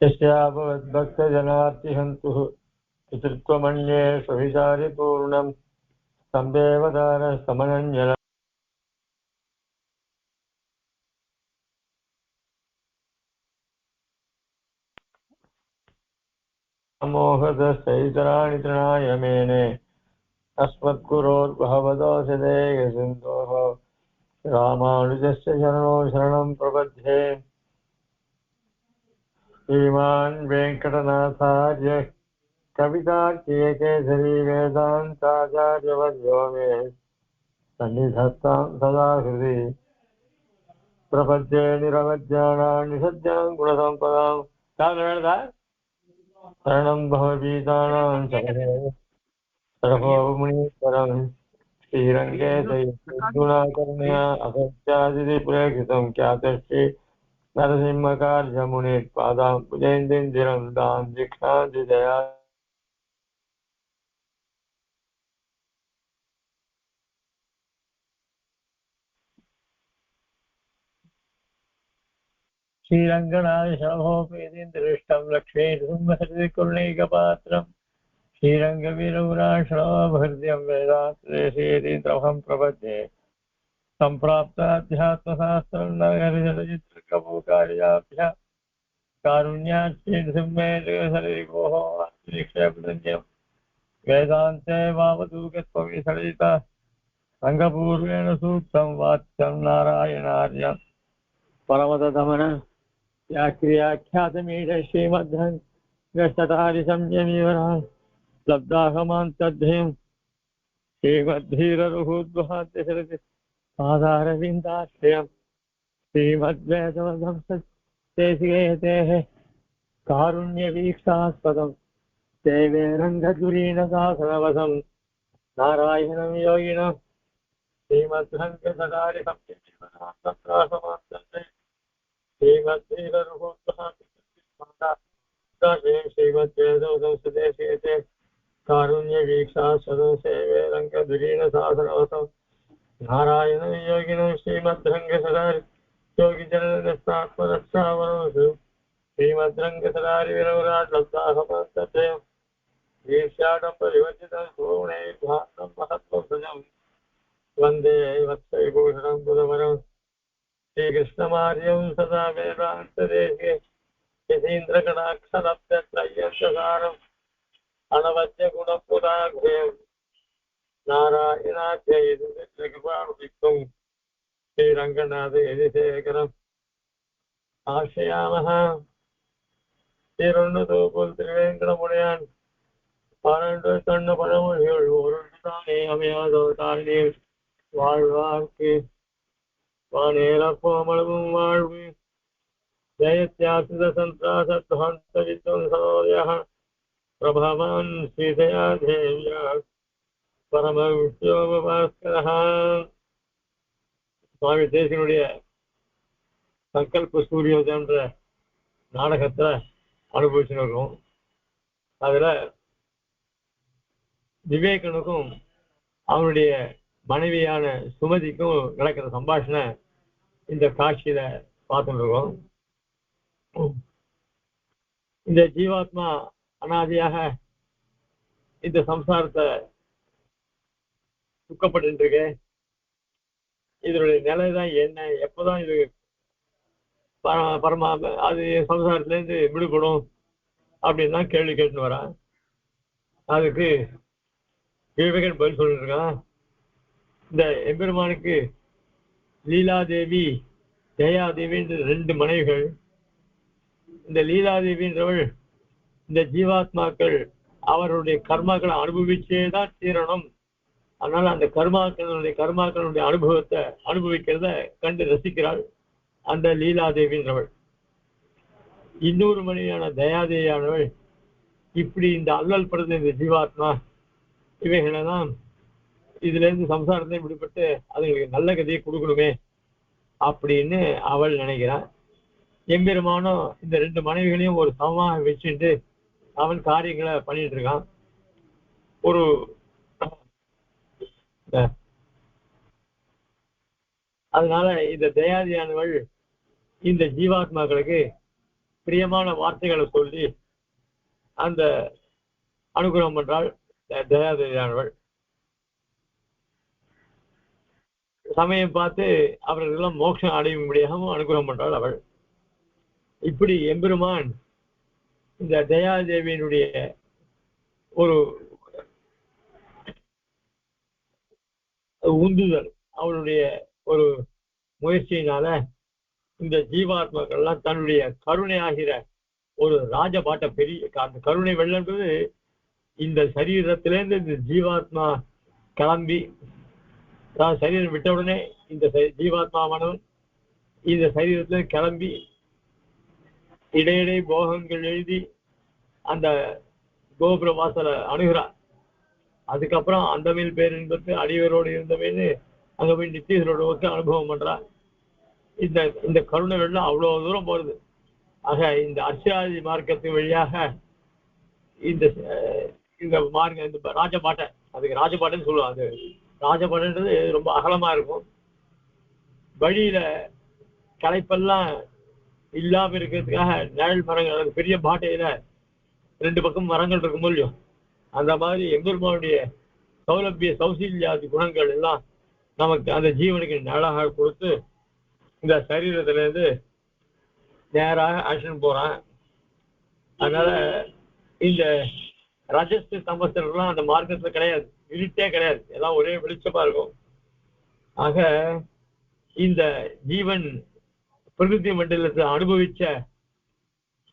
यस्याभवद्भक्तजनार्तिहन्तुः पितृत्वमन्ये सुविचारिपूर्णम् सम्देवदानस्तमनञ्जन मोहदश्चैतराणि तृणाय मेने अस्मद्गुरोर्भगवतोऽसिते यसिन्धोः रामानुजस्य शरणं प्रपद्ये श्रीमान् वेङ्कटनाथार्य कवितार्किकेसरी वेदान्ताचार्यवर्यो मे सन्निधत्तां सदा हृदि प्रपद्ये निरवद्यानां निषद्यां गुणसम्पदां शरणं भवभीतानां सर्वमुनीश्वरं श्रीरङ्गे गुणाकर्ण्या अगत्यादिपुरेक्षितं ख्यातश्री नरसिंहकार्यमुनिपादां पुजेन्द्रिरं दां दीक्षादिदया श्रीरङ्गनाथशोभेन्द्रिष्टं लक्ष्मीनृसिंहसरिकुर्णैकपात्रं श्रीरङ्गवीरपुराणशोभहृद्यं वेदान्तदेशीयतीन्द्रमहं प्रपद्ये सम्प्राप्ताध्यात्मशास्त्रं नरहरिचलचित्रकपूकार्याभ्य कारुण्याच्छीनृसिंहेन्द्रसरिगोः निक्षेपदन्यं वेदान्ते वामदूकत्वमिसलिता रङ्गपूर्वेण सूक्तं वाच्यं नारायणार्यं परमतदमन व्याख्यातमीश श्रीमद्भक्ततारिसंयमीवरान् लब्धाहमान्तद्धेयं श्रीमद्धीररुहुद्वहाद्यशरति पादारविन्दाश्रयं श्रीमद्वेदवंशतेः कारुण्यवीक्षास्पदं देवे रङ्गधुरीणदासनवसं नारायणं योगिनं श्रीमद्भक्ततारिसंयमीवरान् श्रीमद्वेदोदंसुदेशेते कारुण्यवीक्षा सदसेवे रङ्गधुरीणसाधनवसं नारायणं योगिनं श्रीमद्रङ्गसदारि योगिजनस्तात्मरक्षावनोऽसु श्रीमद्रङ्गसदारि विरवराट्लब्धाहमस्तत्रयं ईर्ष्याडं परिवर्तितं सुवर्णैर्भान्तं महत्त्वभुजं वन्दे वत्सविभूषणं बुधवरं श्रीकृष्णमार्यं सदा वेदान्तदेशे यतीन्द्रगणाक्षरप्यत्रय्यन्तसारम् अनवद्यगुणपुराघ्रें नारायणाख्यैर्कृपाणुदिक्तं श्रीरङ्गनाथयतिशेखरम् आश्रयामः திருநுதூபுல் திருவேங்கடமுடையான் பன்னெண்டு தன்னு பழமொழிகள் ஒரு தானே அமையாதோ தாழ்நீர் வாழ்வார்க்கு வானேரப்போமளவும் வாழ்வு ஜயத்யாசித சந்திராசத்வந்த வித்வம்சோதயः பிரபவான் சீதையா தேவ்யா பரம விஷ்யோபாஸ்கரः. சுவாமி தேசிகனுடைய சங்கல்ப சூரியோதயன்ற நாடகத்துல அனுபவிச்சுன்னு இருக்கோம். அதுல விவேகனுக்கும் அவனுடைய மனைவியான சுமதிக்கும் நடக்கிற சம்பாஷணை இந்த காட்சியில பார்த்துட்டு இருக்கோம். இந்த ஜீவாத்மா அனாதியாக இந்த சம்சாரத்தை துக்கப்பட்டு இருக்கு. இதனுடைய நிலைதான் என்ன, எப்பதான் இது பரமா அது சம்சாரத்துல இருந்து விடுபடும் அப்படின்னு தான் கேள்வி கேட்டுன்னு வரான். அதுக்கு விவேகன் பதில் சொல்லிட்டு இருக்கான். இந்த எம்பெருமானுக்கு லீலாதேவி ஜெயாதேவின்ற ரெண்டு மனைவிகள். இந்த லீலாதேவின்றவள் இந்த ஜீவாத்மாக்கள் அவருடைய கர்மாக்களை அனுபவிச்சேதான் தீரணும். அதனால அந்த கர்மாக்களுடைய அனுபவத்தை அனுபவிக்கிறத கண்டு ரசிக்கிறாள் அந்த லீலாதேவின்றவள். இன்னொரு மனைவியான தயாதேவியானவள் இப்படி இந்த அல்லல் படுத்த இந்த ஜீவாத்மா இவைகளை தான் இதுல இருந்து சம்சாரத்தை விடுபட்டு அதுங்களுக்கு நல்ல கதையை கொடுக்கணுமே அப்படின்னு அவள் நினைக்கிறான். எம்பெருமானும் இந்த ரெண்டு மனைவிகளையும் ஒரு சமமாக வச்சுட்டு அவன் காரியங்களை பண்ணிட்டு இருக்கான். ஒரு அதனால இந்த தயாதியானவள் இந்த ஜீவாத்மாக்களுக்கு பிரியமான வார்த்தைகளை சொல்லி அந்த அனுகிரகம் பண்றாள் தயாதேவியானவள். சமயம் பார்த்து அவர்களெல்லாம் மோட்சம் அடையும்படியாகவும் அனுகிரகம் பண்றாள் அவள். இப்படி எம்பெருமான் இந்த தயாதேவியினுடைய ஒரு உந்துதல், அவளுடைய ஒரு முயற்சியினால இந்த ஜீவாத்மாக்கள்லாம் தன்னுடைய கருணை ஆகிற ஒரு ராஜபாட்ட பெரிய அந்த கருணை வெள்ளன்றது இந்த சரீரத்திலேருந்து இந்த ஜீவாத்மா கிளம்பி சரீரம் விட்ட உடனே இந்த ஜீவாத்மாவானவன் இந்த சரீரத்துல கிளம்பி இடையிடை போகங்கள் எழுதி அந்த கோபுர வாசலை அணுகிறார். அதுக்கப்புறம் அந்த மேல் பேர் என்பது அடியவரோடு இருந்தவன்னு அங்க போய் நித்தியரோட அனுபவம் பண்றார். இந்த கருணை வெள்ளம் அவ்வளவு தூரம் போறது. ஆக இந்த அர்ச்சாதி மார்க்கத்தின் வழியாக இந்த இந்த மார்க்கம் இந்த ராஜபாட்டை, அதுக்கு ராஜபாட்டைன்னு சொல்லுவாங்க. அது ராஜபாட்டைன்றது ரொம்ப அகலமா இருக்கும். வழியில களைப்பெல்லாம் இல்லாம இருக்கிறதுக்காக நிழல் மரங்கள், பெரிய பாட்டையில 2 பக்கம் மரங்கள் இருக்கும் இல்லையோ, அந்த மாதிரி எம்பெருமானுடைய சௌலபிய சௌசீல்யாதி குணங்கள் எல்லாம் நமக்கு அந்த ஜீவனுக்கு நிழலாக கொடுத்து இந்த சரீரத்துல இருந்து நேராக ஆக்ஷன் போறான். அதனால இந்த ரஜஸ்து தமஸ்லாம் அந்த மார்க்கத்துல கிடையாது, இருட்டே கிடையாது, எல்லாம் ஒரே வெளிச்சமா இருக்கும். ஆக இந்த ஜீவன் பிரகிருதி மண்டலத்தை அனுபவிச்ச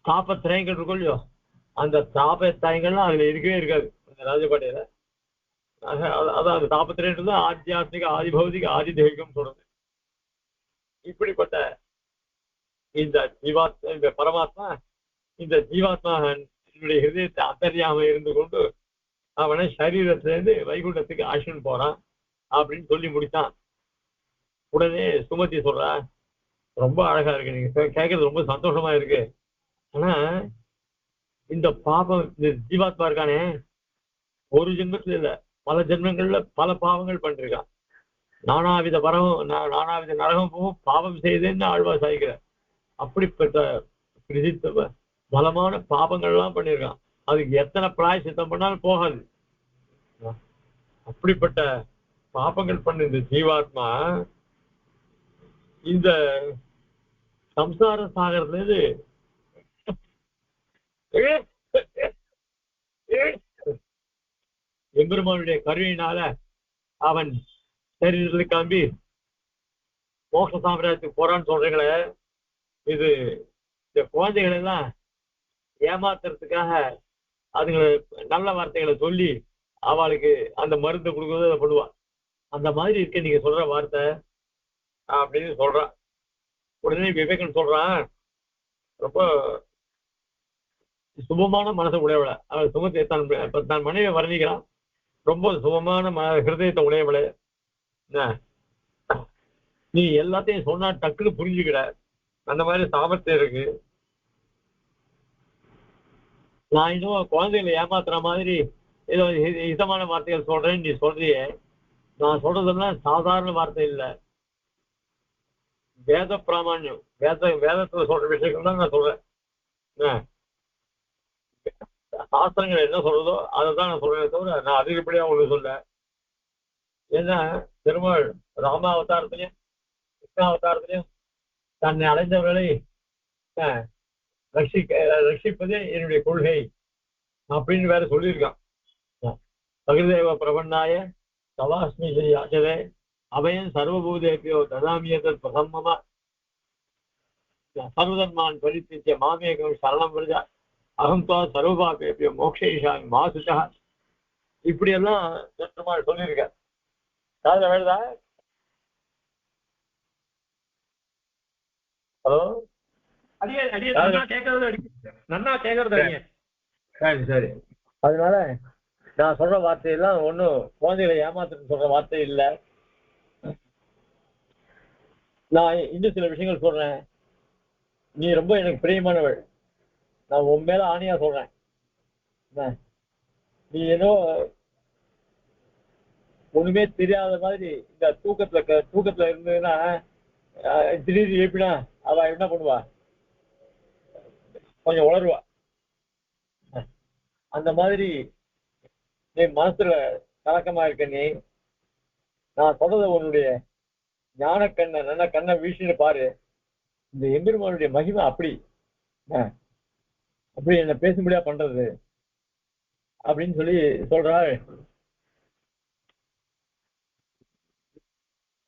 தாபத்திரயங்கள் இருக்கும் இல்லையோ, அந்த தாபத்திரயங்கள்லாம் அதுல இருக்கவே இருக்காது அந்த ராஜபாட்டையில. ஆக அதான் அந்த தாபத்திரயன்றது ஆத்தியாத்மிக ஆதிபௌதிக ஆதி தெய்வீகம் சொல்றது. இப்படிப்பட்ட இந்த இந்த பரமாத்மா இந்த ஜீவாத்மா என்னுடைய ஹிருதயத்தை அந்தரியாம இருந்து கொண்டு அவனை சரீரத்திலேருந்து வைகுண்டத்துக்கு ஆக்ஷன் போறான் அப்படின்னு சொல்லி முடித்தான். உடனே சுமதி சொல்றா, ரொம்ப அழகா இருக்கு, நீங்க கேட்கறது ரொம்ப சந்தோஷமா இருக்கு. ஆனா இந்த பாபம், இந்த ஜீவாத்மா இருக்கானே, ஒரு ஜென்மத்துல இல்ல பல ஜென்மங்கள்ல பல பாவங்கள் பண்ணிருக்கான். நானாவித நானாவித நரகமும் பாவம் செய்தேன்னு ஆழ்வா சாய்க்கிற அப்படிப்பட்ட பிரசித்த பலமான பாபங்கள் எல்லாம் பண்ணிருக்கான். அதுக்கு எத்தனை பிராயசித்தம் பண்ணாலும் போகாது. அப்படிப்பட்ட பாபங்கள் பண்ண இந்த ஜீவாத்மா இந்த சம்சார சாகரத்துல இருந்து எம்பெருமானுடைய கருணையினால அவன் சரீரத்துல கிளம்பி மோட்ச சாம்ராஜ்யத்துக்கு போறான்னு சொல்றீங்களே, இது இந்த குழந்தைகள் எல்லாம் ஏமாத்துறதுக்காக அதுங்களை நல்ல வார்த்தைகளை சொல்லி அவளுக்கு அந்த மருந்து கொடுக்கறத பண்ணுவான். அந்த மாதிரி இருக்க நீங்க சொல்ற வார்த்தை அப்படின்னு சொல்றான். உடனே விவேகன் சொல்றான், ரொம்ப சுபமான மனசை உடையவளை அவள் சுமத்தை தான் மனைவியை வர்ணிக்கிறான். ரொம்ப சுபமான ஹிருதயத்தை உடையவளை, நீ எல்லாத்தையும் சொன்னா டக்குன்னு புரிஞ்சுக்கிட, அந்த மாதிரி சாமர்த்தியம் இருக்கு. நான் இன்னும் குழந்தைகளை ஏமாத்துற மாதிரி ஏதோ இதமான வார்த்தைகள் சொல்றேன்னு நீ சொல்றியே, நான் சொல்றதெல்லாம் சாதாரண வார்த்தை இல்லை, வேத பிராமணியம், வேதத்துல சொல்ற விஷயங்கள் தான் நான் சொல்றேன். சாஸ்திரங்கள் என்ன சொல்றதோ அதை தான் நான் சொல்றேன், தவிர நான் அதிகப்படியா ஒண்ணு சொல்ல. ஏன்னா பெருமாள் ராமாவதாரத்திலையும் கிருஷ்ணாவதாரத்திலையும் தன்னை அடைந்தவர்களை ரட்சிப்பதே என்னுடைய கொள்கை அப்படின்னு வேற சொல்லியிருக்கான். சகிருதேவ பிரபன்னாய தவாஸ்மி ஸ்ரீ ஆச்சரே அபயம் சர்வபூதேபியோ ததாமியதத் பிரசம்மமா சர்வதன்மான் பரித்திய மாமேகம் சரணம் வருதா அகம்பா சர்வபாபேபியோ மோக்ஷேஷாமி மாசுச்சா, இப்படி எல்லாம் பெருமாள் சொல்லியிருக்கார். காதுல வேணுதா? ஹலோ, நன்னா கேக்குறது. சரி சரி. அதனால நான் சொல்ற வார்த்தையெல்லாம் ஒன்னும் குழந்தைகளை ஏமாத்துன்னு சொல்ற வார்த்தை இல்லை. நான் இன்னும் சில விஷயங்கள் சொல்றேன். நீ ரொம்ப எனக்கு பிரியமானவள், நான் உன் மேல ஆணையா சொல்றேன். நீ ஏதோ ஒண்ணுமே தெரியாத மாதிரி இந்த தூக்கத்துல இருந்ததுன்னா திடீர்னு எழுப்பினா அவ என்ன பண்ணுவா, கொஞ்சம் உளருவா. அந்த மாதிரி நீ மனசுல கலக்கமா இருக்க நீ, நான் சொல்றத உன்னுடைய ஞான கண்ணை நல்ல கண்ணை வீசிட்டு பாரு. இந்த எம்பெருமானுடைய மகிமை அப்படி அப்படி என்ன பேசும்படியா பண்றது அப்படின்னு சொல்லி சொல்றாள்.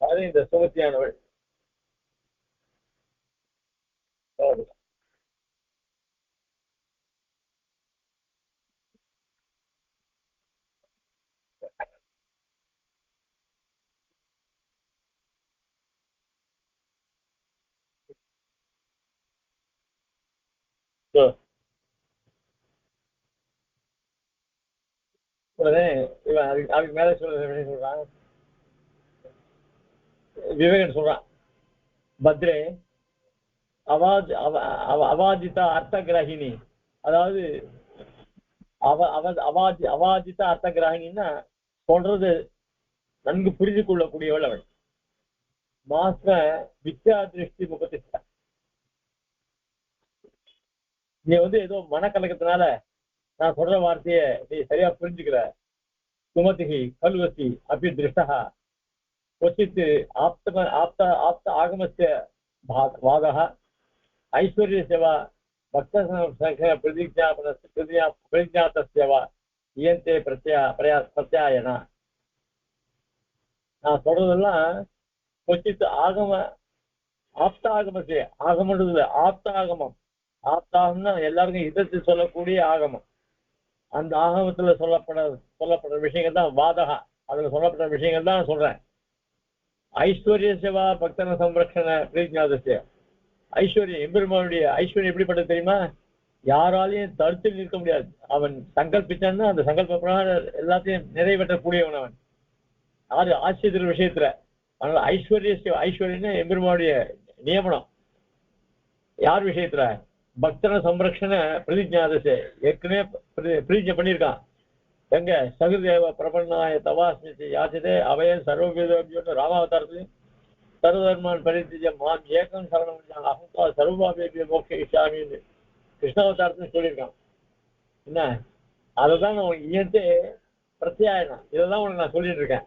அது இந்த சுமத்தியானவள். உடனே இவன் அதுக்கு மேல சொல்றான், விவேகன் சொல்றான், பத்ரே அவாஜிதா அர்த்த கிரகிணி, அதாவது அவாஜிதா அர்த்த கிரகிணின்னா சொல்றது நன்கு புரிந்து கொள்ளக்கூடியவள் அவள். மாச வித்யா திருஷ்டி முகத்திட்ட, நீ ஏதோ மனக்கலக்கத்தினால நான் சொல்ற வார்த்தையை நீ சரியா புரிஞ்சுக்கிற. சுமதிகி கல்வசி அப்படி திருஷ்டா क्वचित् आप्त आगमस्य वादः ऐश्वर्यस्य वा भक्तसंख्या प्रतिज्ञातस्य वा इयन्ते प्रत्यायन. நான் சொல்றதெல்லாம் क्वचित् ஆகம ஆப்த ஆகமத்தை, ஆகமன்றதுல ஆப்த ஆகமம், ஆப்தாகம்னா எல்லாருக்கும் இதற்கு சொல்லக்கூடிய ஆகமம். அந்த ஆகமத்துல சொல்லப்படுற விஷயங்கள் தான் வாதகா, அதுல சொல்லப்படுற விஷயங்கள் தான் சொல்றேன். ஐஸ்வர்ய சேவா பக்தன சம்ரக்ஷண பிரதிஜாதசிய, ஐஸ்வர்யம் எம்பெருமானுடைய ஐஸ்வர்யம் எப்படிப்பட்டது தெரியுமா? யாராலையும் தடுத்து நிற்க முடியாது. அவன் சங்கல்பிச்சான்னா அந்த சங்கல்ப எல்லாத்தையும் நிறைவேற்றக்கூடியவன் அவன். யாரு ஆச்சரிய விஷயத்துல. அதனால ஐஸ்வர்யம் எம்பெருமானுடைய நியமனம். யார் விஷயத்துல? பக்தன சம்ரக்ஷண பிரதிஜாதசிய, ஏற்கனவே பிரதிஜை பண்ணியிருக்கான். எங்க சகுதேவ பிரபன்னாய தவாஸ்மி யாச்சதே அவையன் சர்வபேதோன்னு ராமாவதாரத்திலையும் சர்வதர்மான் பரித்திஜ மாம் ஏகம் சரணம் அகங்கா சர்வாபேபிய மோட்ச இஷாமின்னு கிருஷ்ணாவதாரத்தையும் சொல்லியிருக்கான். என்ன அதுதான் நான் இயந்தே பிரத்யாயனம், இதைதான் உனக்கு நான் சொல்லிட்டு இருக்கேன்.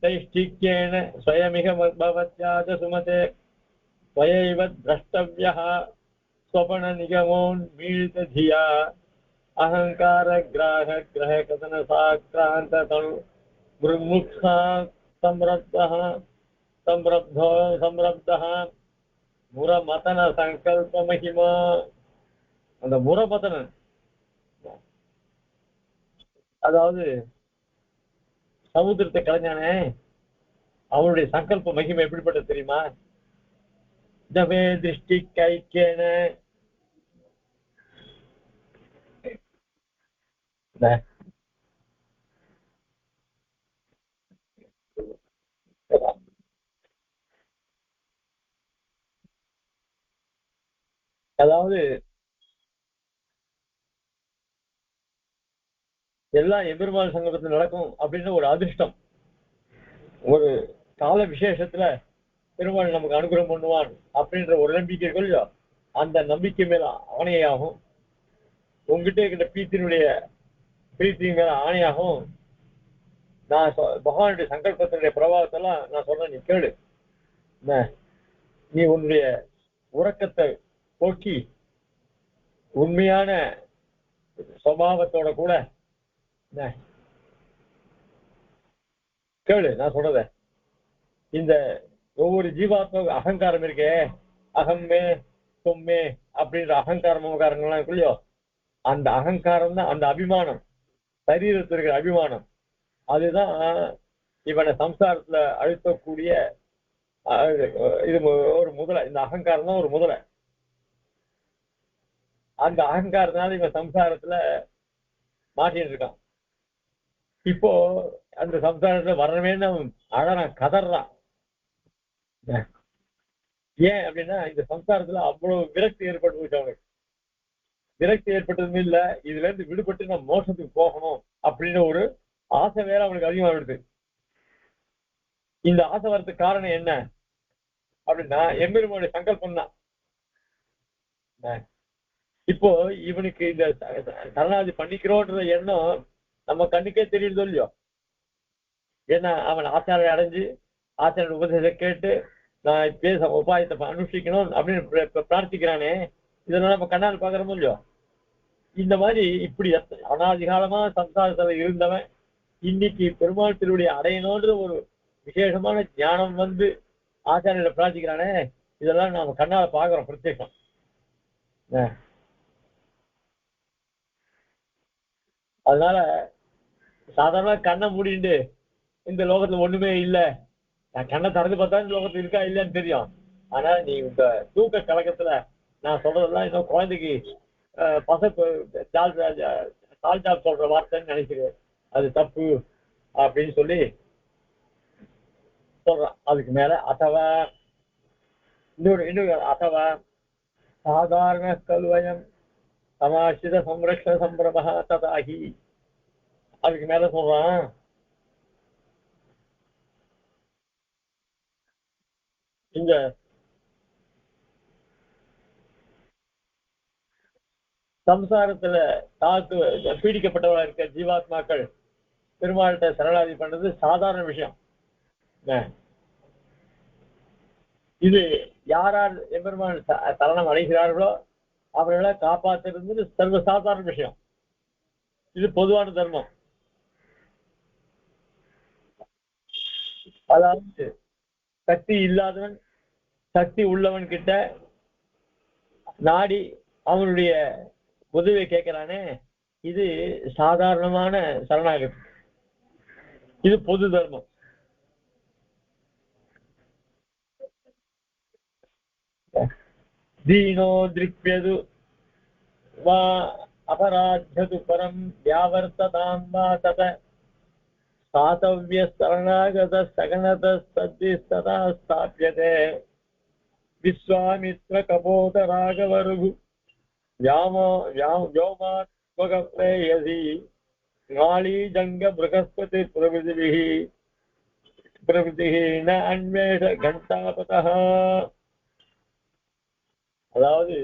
தைஷ்டிக்யேன ஸ்வயமிக பவத்யாத சுமதே ஸ்வயைவ திரஷ்டவ்யः स्वपन निगमोन्मीलित धिया अहंकार ग्राह ग्रह कथन साक्रांत तनु मृमुक्षा संरब्धः मुरमतन संकल्प महिमा. அந்த முரமதனன், அதாவது சமுத்திரத்தை கலைஞானே, அவனுடைய சங்கல்ப மகிமை எப்படிப்பட்டது தெரியுமா? ஜபே திருஷ்டி கைக்கேன, அதாவது எல்லாம் எம்பெருமான் சங்கல்பத்தில் நடக்கும் அப்படின்னு ஒரு அதிர்ஷ்டம், ஒரு கால விசேஷத்துல பெருமாள் நமக்கு அனுகிரகம் பண்ணுவான் அப்படின்ற ஒரு நம்பிக்கை இல்லையோ, அந்த நம்பிக்கை மேல ஆணையாகும். உங்ககிட்ட இருக்கிற பிரீத்தின் மேல ஆணையாகும். நான் பகவானுடைய சங்கல்பத்தினுடைய பிரபாவத்தெல்லாம் நான் சொல்றேன், நீ கேளு. நீ உன்னுடைய உறக்கத்தை போக்கி உண்மையான சுபாவத்தோட கூட கேளு நான் சொல்றத. இந்த ஒவ்வொரு ஜீவாத்மா அகங்காரம் இருக்கே, அகம்மே தொம்மே அப்படின்ற அகங்காரம் மமகாரங்கள்லாம் இருக்குல்லையோ, அந்த அகங்காரம் தான், அந்த அபிமானம், சரீரத்தில் இருக்கிற அபிமானம், அதுதான் இவனை சம்சாரத்துல அழுத்தக்கூடிய இது ஒரு முதலை. இந்த அகங்காரம் தான் ஒரு முதலை. அந்த அகங்காரத்தினால இவன் சம்சாரத்துல மாட்டின்னு இருக்கான். இப்போ அந்த சம்சாரத்துல வரவேன்னு அவன் அழறான், கதறான். ஏன் அப்படின்னா இந்த சம்சாரத்துல அவ்வளவு விரக்தி ஏற்பட்டு போச்சு அவனுக்கு. விரக்தி ஏற்பட்டதும் இல்ல, இதுல இருந்து விடுபட்டு நான் மோசத்துக்கு போகணும் அப்படின்னு ஒரு ஆசை வேற அவனுக்கு அதிகமா விடுது. இந்த ஆசை வரதுக்கு காரணம் என்ன? அப்படின்னா எம்பெருமானுடைய சங்கல்பம் தான். இப்போ இவனுக்கு இந்த சரணாகதி பண்ணிக்கிறோன்ற எண்ணம் நம்ம கண்ணுக்கே தெரியுதோ இல்லையோ. ஏன்னா அவன் ஆச்சாரிய அடைஞ்சு ஆச்சாரிய உபதேசத்தை கேட்டு நான் பேச உபாயத்தை அனுஷ்டிக்கணும் அப்படின்னு பிரார்த்திக்கிறானே, இதெல்லாம் நம்ம கண்ணால் பாக்குறோமோ இல்லையோ. இந்த மாதிரி இப்படி அனாதிகாலமா சம்சாரத்துல இருந்தவன் இன்னைக்கு பெருமாள் திருவடியை அடையணும்ன்ற ஒரு விசேஷமான ஞானம் வந்து ஆச்சாரியில பிரார்த்திக்கிறானே, இதெல்லாம் நாம கண்ணால பாக்குறோம் பிரத்யேகம். அதனால சாதாரண கண்ணை மூடிட்டு இந்த லோகத்துல ஒண்ணுமே இல்லை, நான் கண்ணை திறந்து பார்த்தா இந்த லோகத்துல இருக்கா இல்லையான்னு தெரியும். ஆனா நீ இந்த தூக்க கலக்கத்துல நான் சொல்றதெல்லாம் இன்னும் குழந்தைக்கு பசப்பு தாழ்த்தால் சொல்ற வார்த்தைன்னு நினைக்கிறேன், அது தப்பு அப்படின்னு சொல்லி சொல்றான். அதுக்கு மேல அசவா இன்னொரு அசவா சாதாரண கல்வயம் சமாசித சம்ரக்ஷண சம்பிரம ததாகி. அதுக்கு மேல சொல்றான், இந்த சம்சாரத்துல பீடிக்கப்பட்டவர்களா இருக்க ஜீவாத்மாக்கள் பெருமாள்கிட்ட சரணாகதி பண்றது சாதாரண விஷயம். இது யாரால் எம்பெருமான் சரணம் அடைகிறார்களோ அவர்களை காப்பாற்றுறது சர்வ சாதாரண விஷயம். இது பொதுவான தர்மம். அதாவது சக்தி இல்லாதவன் சக்தி உள்ளவன் கிட்ட நாடி அவனுடைய உதவியை கேட்கிறானே, இது சாதாரணமான சரணாகதி, இது பொது தர்மம். தீனோ திருப்யது வா அபராத்யது பரம் வியாவர்த்ததாம் வா தத சாதவ்ய சரணாகத சகனத சத்திஸ்ததா ஸ்தாப்யதே விஸ்வாமித்ர கபோத ராகவருகு व्योमात्मक प्रेयसी गाली जंग बृहस्पति प्रभृति न अन्वेष घंटापतः. அதாவது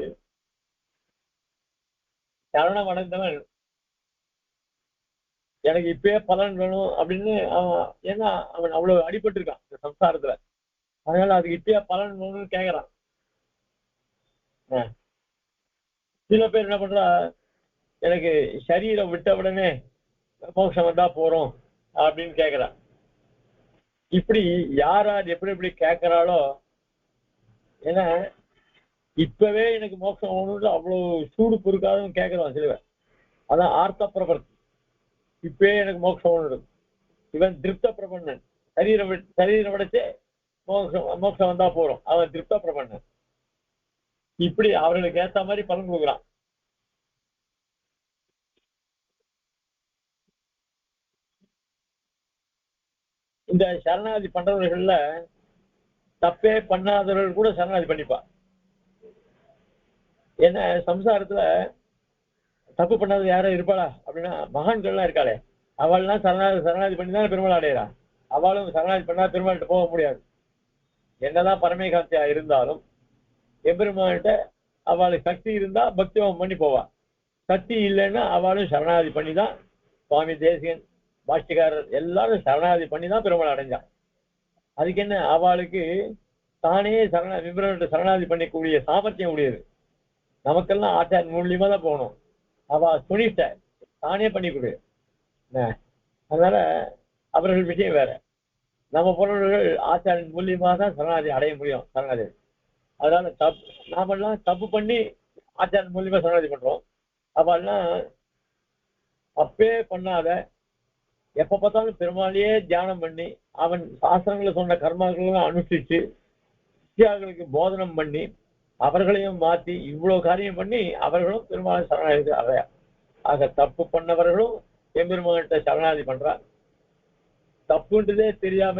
சரணம் அடைந்தவன் எனக்கு இப்பயே பலன் வேணும் அப்படின்னு அவன், ஏன்னா அவன் அவ்வளவு அடிபட்டு இருக்கான் இந்த சம்சாரத்துல, அதனால அதுக்கு இப்பயே பலன் வேணும்னு கேட்கறான். சில பேர் என்ன பண்றா, எனக்கு சரீரம் விட்ட உடனே மோட்சம் வந்தா போறோம் அப்படின்னு கேட்கிறா. இப்படி யார் எப்படி எப்படி கேட்கிறாளோ, ஏன்னா இப்பவே எனக்கு மோட்சம் வேணும்னு அவ்வளவு சூடு பொறுக்காதுன்னு கேட்கிறோம் சில பேர். அதான் ஆர்த்த பிரபர்த்தி, இப்பவே எனக்கு மோட்சம் வேணும். இவன் திருப்த பிரபண்ணன், சரீரம் விடச்சே மோட்சம் வந்தா போறோம், அவன் திருப்த பிரபண்ணன். இப்படி அவர்களுக்கு ஏத்த மாதிரி பலன் கொடுக்குறான். இந்த சரணாகதி பண்றவர்கள்ல தப்பே பண்ணாதவர்கள் கூட சரணாகதி பண்ணிப்பா. ஏன்னா சம்சாரத்துல தப்பு பண்ணாத யாரும் இருப்பாளா அப்படின்னா மகான்கள்லாம் இருக்காளே, அவள்லாம் சரணாகதி பண்ணி தான் பெருமாள் அடையிறா. அவளும் சரணாகதி பண்ணா பெருமாள்கிட்ட போக முடியாது. என்னதான் பரமேகாந்தியா இருந்தாலும் எம்பெருமாள்கிட்ட அவளுக்கு சக்தி இருந்தா பக்திவம் பண்ணி போவா, சக்தி இல்லைன்னா அவளும் சரணாகதி பண்ணி தான். சுவாமி தேசிகன் பாஷ்டிகாரர் எல்லாரும் சரணாகதி பண்ணி தான் பெருமாள் அடைஞ்சான். அதுக்கு என்ன, அவளுக்கு தானே சரணாகதி பண்ணக்கூடிய சாமர்த்தியம் உடையது. நமக்கெல்லாம் ஆச்சாரிய மூலியமா தான் போகணும், அவ துணிட்ட தானே பண்ணி கொடு. அதனால அவர்கள் விஷயம் வேற. நம்ம போனவர்கள் ஆச்சாரின் மூலியமா தான் சரணாகதி அடைய முடியும். சரணாகதி அதனால நாமெல்லாம் தப்பு பண்ணி ஆச்சாரின் மூலியமா சரணாகதி பண்றோம். அவெல்லாம் அப்பே பண்ணாத எப்ப பார்த்தாலும் பெருமாளையே தியானம் பண்ணி அவன் சாஸ்திரங்களை சொன்ன கர்மாக்கள்லாம் அனுஷ்டிச்சு சிஷ்யாக்களுக்கு போதனம் பண்ணி அவர்களையும் மாற்றி இவ்வளவு காரியம் பண்ணி அவர்களும் பெருமாளை சரணாகதி அடையா. ஆக தப்பு பண்ணவர்களும் எம்பெருமான்கிட்ட சரணாகதி பண்றார், தப்புன்றதே தெரியாம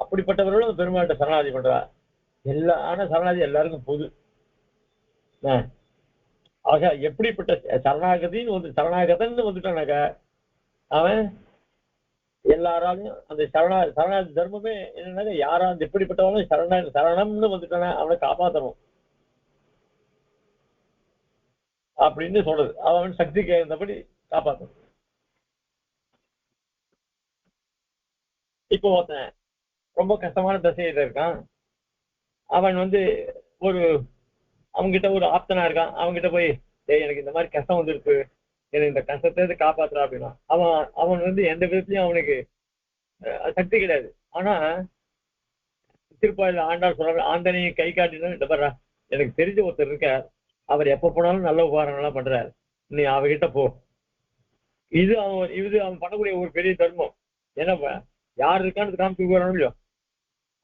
அப்படிப்பட்டவர்களும் பெருமாள்கிட்ட சரணாகதி பண்றார். ஆனா சரணாகதி எல்லாருக்கும் பொது. ஆக எப்படிப்பட்ட சரணாகதின்னு சரணாகதன்னு வந்துட்டானாக்க அவன் எல்லாராலையும் அந்த சரணாதி தர்மமே என்னன்னா யாரா எப்படிப்பட்டவனும் சரணம்னு வந்துட்டானே அவனை காப்பாற்றணும் அப்படின்னு சொல்றது. அவன் சக்திக்கு இருந்தபடி காப்பாற்றணும். இப்போ ஒருத்தன் ரொம்ப கஷ்டமான திசையில இருக்கான். அவன் ஒரு அவன்கிட்ட ஒரு ஆப்தனா இருக்கான். அவன்கிட்ட போய் எனக்கு இந்த மாதிரி கஷ்டம் வந்துருக்கு, எனக்கு இந்த கஷ்டத்தை காப்பாத்துறா அப்படின்னா அவன் அவன் எந்த விதத்திலையும் அவனுக்கு சக்தி கிடையாது. ஆனா திருப்பாயில ஆண்டாள் சொல்ற ஆந்தனையை கை காட்டினு இந்த பாரு எனக்கு தெரிஞ்ச ஒருத்தர் இருக்க, அவர் எப்ப போனாலும் நல்ல உபகாரங்கள்லாம் பண்றாரு, நீ அவகிட்ட போ. அவன் பண்ணக்கூடிய ஒரு பெரிய தர்மம். ஏன்னா யார் இருக்கான்னு காமிச்சு வரணும் இல்லையோ.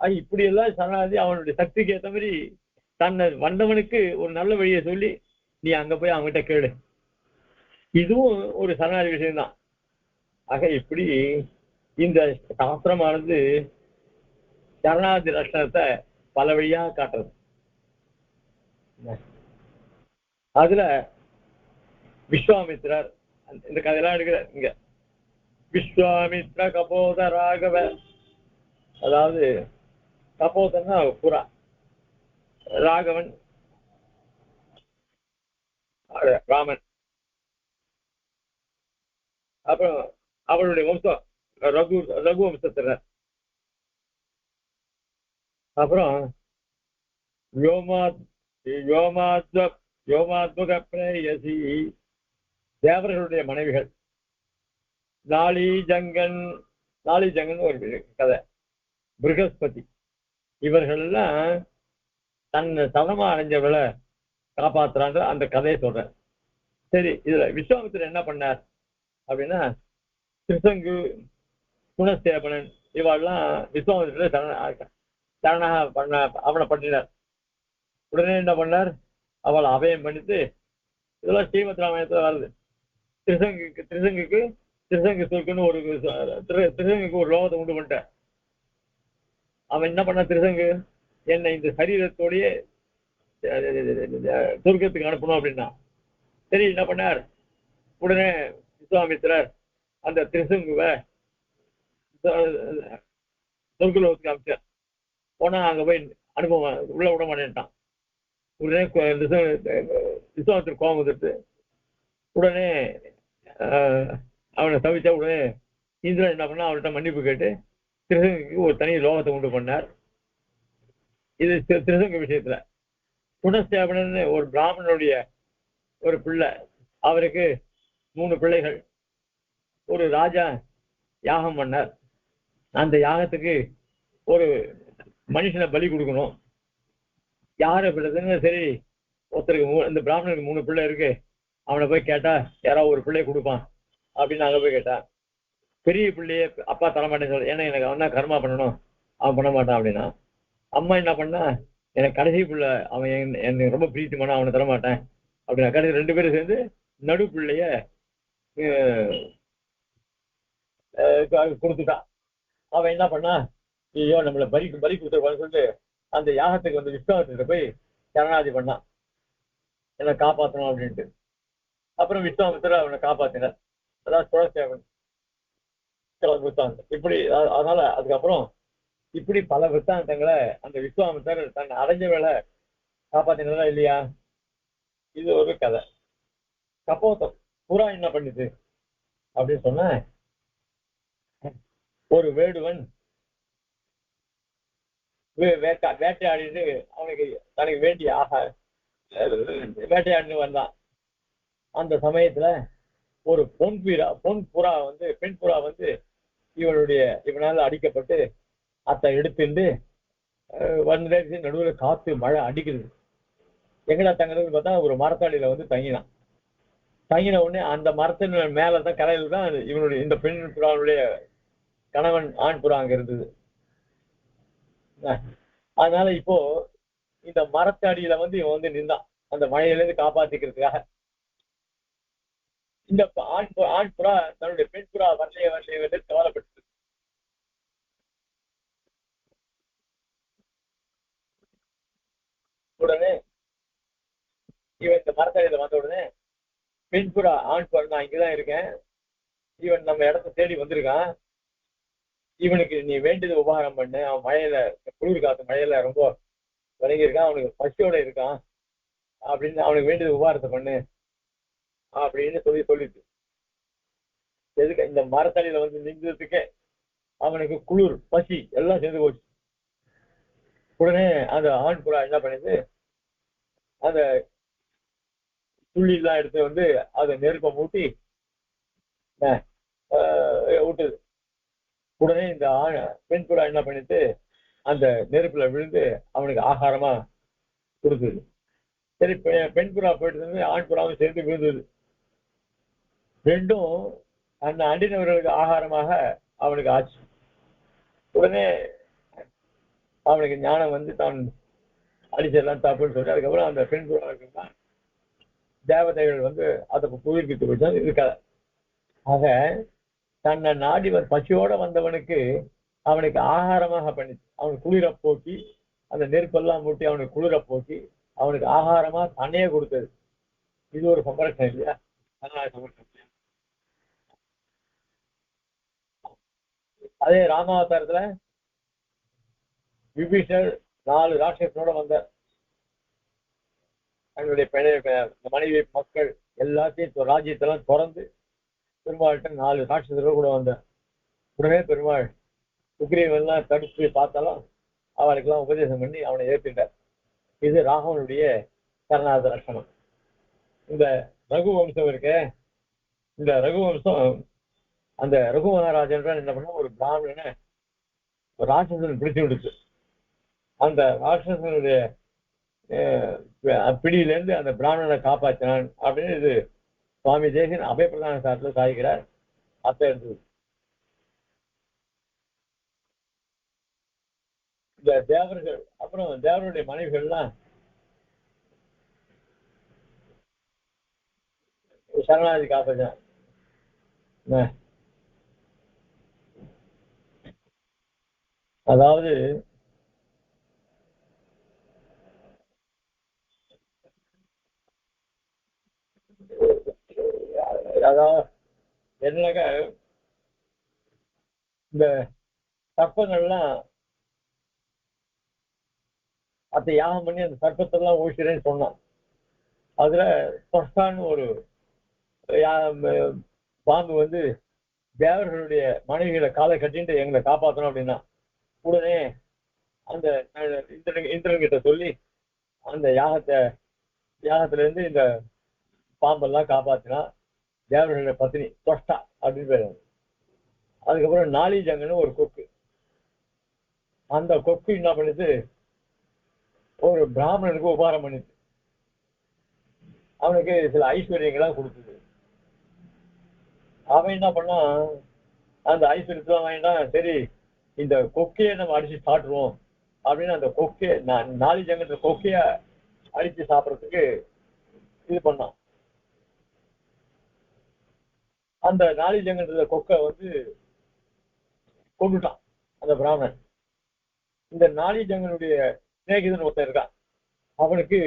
அது இப்படி எல்லாம் சரணாதி அவனுடைய சக்திக்கு ஏற்ற மாதிரி தன்னை வந்தவனுக்கு ஒரு நல்ல வழியை சொல்லி நீ அங்க போய் அவங்ககிட்ட கேளு. இதுவும் ஒரு சரணாதி விஷயம்தான். ஆக இப்படி இந்த சாஸ்திரமானது சரணாதி லட்சணத்தை பல வழியா காட்டுறது. அதுல விஸ்வாமித்ரர் இந்த கதையெல்லாம் எடுக்கிறார் இங்க. விஸ்வாமித்ர கபோத ராகவ, அதாவது கபோதன்னா புறா, ராகவன் ராமன், அப்புறம் அவளுடைய வம்சம் ரகு வம்சத்தினர், அப்புறம் யோமாத்மக பிரேயசி தேவர்களுடைய மனைவிகள், நாளிஜங்கன் ஒரு கதை, பிருகஸ்பதி, இவர்கள் எல்லாம் தன்னை சதமா அடைஞ்சவளை காப்பாத்துறான்ற அந்த கதையை சொல்றேன். சரி, இதுல விஸ்வாமித்திரர் என்ன பண்ணார் அப்படின்னா திருசங்கு குணசேபனன் இவாள்லாம் விஸ்வாமித்திர சரணாக பண்ண அவனை பண்ணினார். உடனே என்ன பண்ணார், அவளை அபயம் பண்ணிட்டு, இதெல்லாம் ஸ்ரீமத் ராமாயணத்துல வருது. திருசங்கு சொற்குன்னு ஒரு திருசங்குக்கு ஒரு லோகத்தை உண்டு பண்ணிட்டார். அவன் என்ன பண்ண, திருசங்கு என்னை இந்த சரீரத்தோடையே சொர்க்கத்துக்கு அனுப்பணும் அப்படின்னா. சரி, என்ன பண்ணார், உடனே விஸ்வாமித்திரர் அந்த திருசங்குவை சொர்க்கலோகத்துக்கு அமைச்சார். போனா அங்க போய் அனுபவம் உள்ள விட மாட்டேன்ட்டான். உடனே விஸ்வாமித்திரர் கோபம் வந்துட்டு உடனே அவனை தவிச்சா உடனே இந்திரன் என்ன பண்ணா, அவர்கிட்ட மன்னிப்பு கேட்டு திருசங்குக்கு ஒரு தனி லோகத்தை உண்டு பண்ணார். இது திருசங்க விஷயத்துல. குணசேபனன் ஒரு பிராமணனுடைய ஒரு பிள்ளை, அவருக்கு 3 பிள்ளைகள். ஒரு ராஜா யாகம் பண்ணார். அந்த யாகத்துக்கு ஒரு மனுஷனை பலி கொடுக்கணும். யாரு பிள்ளைன்னு சரி, ஒருத்தருக்கு இந்த பிராமணனுக்கு 3 பிள்ளை இருக்கு, அவனை போய் கேட்டா யாராவது ஒரு பிள்ளைய கொடுப்பான் அப்படின்னு அங்க போய் கேட்டா, பெரிய பிள்ளைய அப்பா தரமாட்டேன்னு சொல்ல, ஏன்னா எனக்கு அவன் தான் கர்மா பண்ணணும், அவன் பண்ண மாட்டான் அப்படின்னா. அம்மா என்ன பண்ணா, எனக்கு கடைசி பிள்ளை அவன் எனக்கு ரொம்ப பிரீத்தி பண்ணா, அவனை தரமாட்டேன் அப்படின்னா. கடைசி 2 பேரும் சேர்ந்து நடு பிள்ளைய கொடுத்துட்டான். அவன் என்ன பண்ணா, ஐயோ நம்மளை பலி கொடுத்துருப்பான்னு சொல்லிட்டு அந்த யாகத்துக்கு விஸ்வாமித்திர போய் சரணாதி பண்ணான், என்னை காப்பாற்றணும் அப்படின்ட்டு. அப்புறம் விஸ்வாமித்திர அவனை காப்பாத்தினார். அதான் சுழசேவன் வித்தாந்தம். இப்படி அதனால அதுக்கப்புறம் இப்படி பல வித்தாந்தங்களை அந்த விஸ்வாமித்தர் தன் அடைஞ்ச வேலை காப்பாத்தினதா இல்லையா. இது ஒரு கதை. கபோதம் புறா என்ன பண்ணுது அப்படின்னு சொன்ன, ஒரு வேடுவன் வேட்டையாடிட்டு அவனுக்கு தனக்கு வேண்டிய வேட்டையாடின்னு வந்தான். அந்த சமயத்துல ஒரு பொன் புறா பெண் புறா இவனால அடிக்கப்பட்டு அத்தை எடுத்துட்டு நடுவில் காத்து மழை அடிக்குது. எங்கடா தங்குறதுன்னு பார்த்தா ஒரு மரத்தாடியில தங்கினான். தங்கின உடனே அந்த மரத்தின் மேலதான் கரையில தான் இவனுடைய இந்த பெண் புறாவுடைய கணவன் ஆண் புறா அங்க இருந்தது. அதனால இப்போ இந்த மரத்தடியில இவன் நின்றான் அந்த மழையிலிருந்து காப்பாத்திக்கிறதுக்காக. இந்த ஆண் புறா தன்னுடைய பெண் புறா வரலையே கவலைப்பட்டு உடனே இவன் இந்த மரத்தடியில வந்த உடனே பெண் புறா ஆண் புறா நான் இங்கதான் இருக்கேன், இவன் நம்ம இடத்த தேடி வந்திருக்கான், இவனுக்கு நீ வேண்டியது உபகாரம் பண்ணு, அவன் மழையில குளிர் காத்து மழையில ரொம்ப விளங்கி இருக்கான், அவனுக்கு பசியோட இருக்கான் அப்படின்னு அவனுக்கு வேண்டியது உபகாரத்தை பண்ணு அப்படின்னு சொல்லிட்டு எதுக்கு இந்த மரத்தடியில வந்து நின்றதுக்கே அவனுக்கு குளிர் பசி எல்லாம் சேர்ந்து போச்சு. உடனே அந்த ஆண் புறா என்ன பண்ணுது, அந்த துள்ளி எல்லாம் எடுத்து வந்து அதை நெருப்பை மூட்டி விட்டுது. உடனே இந்த பெண் புறா என்ன பண்ணிட்டு அந்த நெருப்புல விழுந்து அவனுக்கு ஆகாரமா கொடுத்தது. சரி, பெண் புறா போயிட்டு ஆண் புறாவும் சேர்ந்து விழுந்தது. ரெண்டும் அந்த அண்டினவர்களுக்கு ஆகாரமாக அவனுக்கு ஆச்சு. உடனே அவனுக்கு ஞானம் வந்து தான் அடிச்செல்லாம் தப்புன்னு சொல்லிட்டு அதுக்கப்புறம் அந்த பெண் புறா தேவதைகள் வந்து அதை புதுப்பித்து போயிட்டு இருக்காது. ஆக தன்னை நாடி பசியோட வந்தவனுக்கு அவனுக்கு ஆகாரமாக பண்ணி அவனுக்கு குளிர போக்கி அந்த நெருப்பெல்லாம் மூட்டி அவனுக்கு குளிர போக்கி அவனுக்கு ஆகாரமா தன்னையே கொடுத்தது. இது ஒரு சமரசம் இல்லையா? அதே ராமாவதாரத்துல விபீஷர் 4 ராட்சசனோட வந்த தன்னுடைய மனைவி மக்கள் எல்லாத்தையும் ராஜ்யத்தெல்லாம் திறந்து பெருமாள்கிட்ட 4 ராட்சசரோட கூட வந்த உடனே பெருமாள் சுக்ரீவெல்லாம் தடுத்து பார்த்தாலும் அவளுக்கெல்லாம் உபதேசம் பண்ணி அவனை ஏற்கின்றார். இது ராகவனுடைய சரணாகத லட்சணம். இந்த ரகுவம்சம் இருக்க, இந்த ரகுவம்சம் அந்த ரகு மகாராஜன் என்ன பண்ண ஒரு பிராமணனை ராட்சசன் பிடிச்சு விடுச்சு. அந்த ராட்சசனுடைய பிடியிலேருந்து அந்த பிராமணனை காப்பாற்றினான் அப்படின்னு இது சுவாமி தேசிகன் அபயப்பிரதான சாரத்தில் சாதிக்கிறார். அத்தை எடுத்தது இந்த தேவர்கள். அப்புறம் தேவருடைய மனைவிகள்லாம் சரணாதி காப்பாற்றான். அதாவது என்னக்க இந்த சர்ப்பங்கள்லாம் அதை யாகம் பண்ணி அந்த சர்ப்பத்தெல்லாம் ஊழிக்கிறேன்னு சொன்னான். அதுல தொஷ்டான்னு ஒரு பாம்பு வந்து தேவர்களுடைய மனைவிகளை காலை கட்டிட்டு எங்களை காப்பாற்றணும் அப்படின்னா உடனே அந்த இந்திரன் கிட்ட சொல்லி அந்த யாகத்துல இருந்து இந்த பாம்பெல்லாம் காப்பாத்தினா தேவர்களுடைய பத்தினி தொஷ்டா அப்படின்னு பேரு. அதுக்கப்புறம் நாளிஜங்கன்னு ஒரு கொக்கு, அந்த கொக்கு என்ன பண்ணுது, ஒரு பிராமணனுக்கு உபகாரம் பண்ணுது, அவனுக்கு சில ஐஸ்வர்யங்கள்லாம் கொடுத்தது. அவன் என்ன பண்ணா அந்த ஐஸ்வர்யத்தெல்லாம் வாங்கிட்டான். சரி, இந்த கொக்கையை நம்ம அடிச்சு சாப்பிடுவோம் அப்படின்னு அந்த கொக்கைய நாளிஜங்கன்ற கொக்கைய அடிச்சு சாப்பிட்றதுக்கு இது பண்ணான். அந்த நாளிஜங்கன்ற கொக்கை வந்து கொண்டுட்டான் அந்த பிராமணன். இந்த நாளிஜங்கனுடைய சிநேகிதன் ஒருத்தன் இருக்கான், அவனுக்கு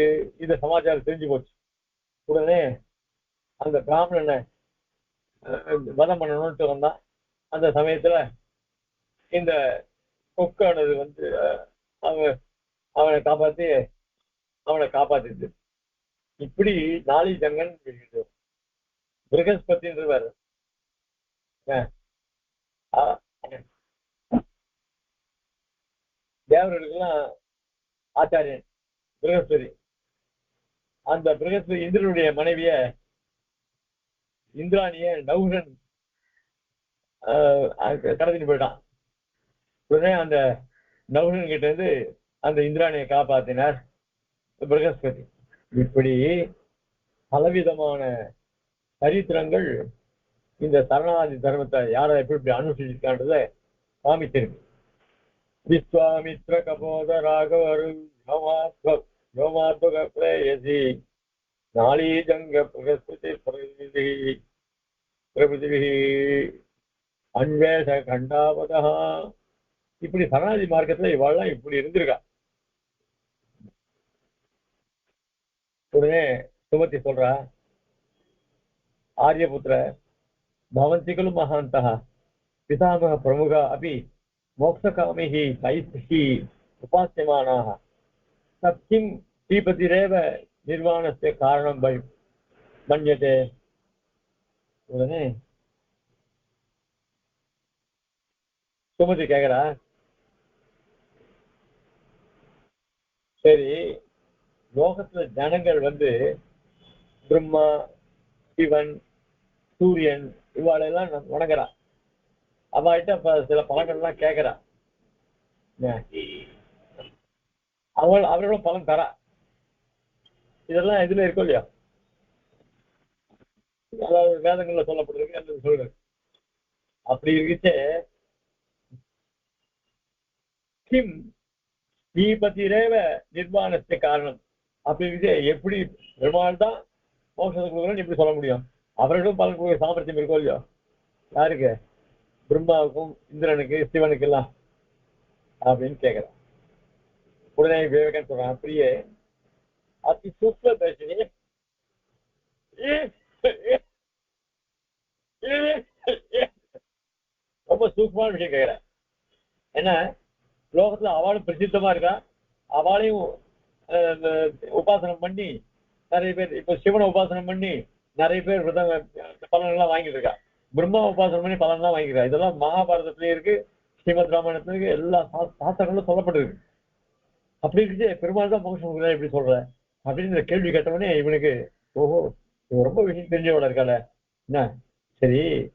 இந்த சமாச்சாரம் தெரிஞ்சு போச்சு. உடனே அந்த பிராமணனை வதம் பண்ணணும்ட்டு வந்தான். அந்த சமயத்துல இந்த கொக்கானது வந்து அவனை காப்பாத்திது. இப்படி நாளிஜங்கன் பிரகஸ்பதின்றவர் தேவர்களுக்கெல்லாம் ஆச்சாரியன் பிரகஸ்பதி. அந்த பிரகஸ்பதி இந்திரனுடைய மனைவிய இந்திராணிய நௌகன் கடத்திட்டு போயிட்டான். உடனே அந்த நௌகன் கிட்ட இருந்து அந்த இந்திராணியை காப்பாத்தினார் பிரகஸ்பதி. இப்படி பலவிதமான சரித்திரங்கள் இந்த சரணாதி தர்மத்தை யாரை எப்படி அனுசரிச்சிருக்கான்றத காமிச்சிருக்கு. விஸ்வாமித்ர கபோத ராகவர் யோமாத்மகேயசி நாளீஜங்க பிரகஸ்பதி பிரபுதி அன்வேஷ கண்டாவதா. இப்படி சரணாதி மார்க்கத்துல இவாள்லாம் இப்படி இருந்திருக்கா. உடனே சுமதி சொல்றா, ஆரியபுத்திர பவந்திகளும் மகாந்தா பிதாமக பிரமுகா அப்படி मोक्षकामिः तैः उपास्यमानाः तत्किं श्रीपतिरेव निर्वाणस्य कारणं मन्यते உடனே சுமதி கேக்குறா சரி லோகத்துல ஜனங்கள் பிரம்மா சிவன் சூரியன் இவாளெல்லாம் வணங்குறா அவள்கிட்ட சில பலன்கள்லாம் கேட்கிறா அவர்களும் பலன் தரா இதெல்லாம் எதுல இருக்கும் இல்லையா அதாவது வேதங்கள்ல சொல்லப்பட்டிருக்கு அல்லது சொல்றது அப்படி இருந்துச்சு கிம் ஸ்ரீபதிரேவ நிர்வாணத்துக்கு காரணம் அப்படி இருக்கு எப்படி பெருமாள் தான் மோட்சத்துக்கு கொடுக்குறோன்னு எப்படி சொல்ல முடியும் அவர்களும் பலன் கொடுக்குற சாமர்த்தியம் இருக்கோ இல்லையோ யாருக்கு பிரம்மாவுக்கும் இந்திரனுக்கு சிவனுக்கு எல்லாம் அப்படின்னு கேட்கிறான் உடனே விவேகன் சொல்றான் அப்படியே அதி சூக்ம தர்ஷினி ரொம்ப சூக்மமான விஷயம் கேட்கிறேன் ஏன்னா லோகத்துல அவளும் பிரசித்தமா இருக்கா அவளையும் உபாசனம் பண்ணி நிறைய பேர் இப்ப சிவனை உபாசனம் பண்ணி நிறைய பேர் பலன்கள்லாம் வாங்கிட்டு இருக்கா பிரம்மா உபாசனம் பண்ணி பலன்லாம் வாங்கிக்கிறா இதெல்லாம் மகாபாரதத்திலயும் இருக்கு ஸ்ரீமத் ராமாயணத்துல இருக்கு எல்லா சாஸ்திரங்களும் சொல்லப்பட்டிருக்கு அப்படி இருக்கு பெருமாள் தான் மோட்சம் எப்படி சொல்ற அப்படின்னு கேள்வி கேட்டவொடனே இவனுக்கு ஓஹோ ரொம்ப விஷயம் தெரிஞ்சவள இருக்காள என்ன சரி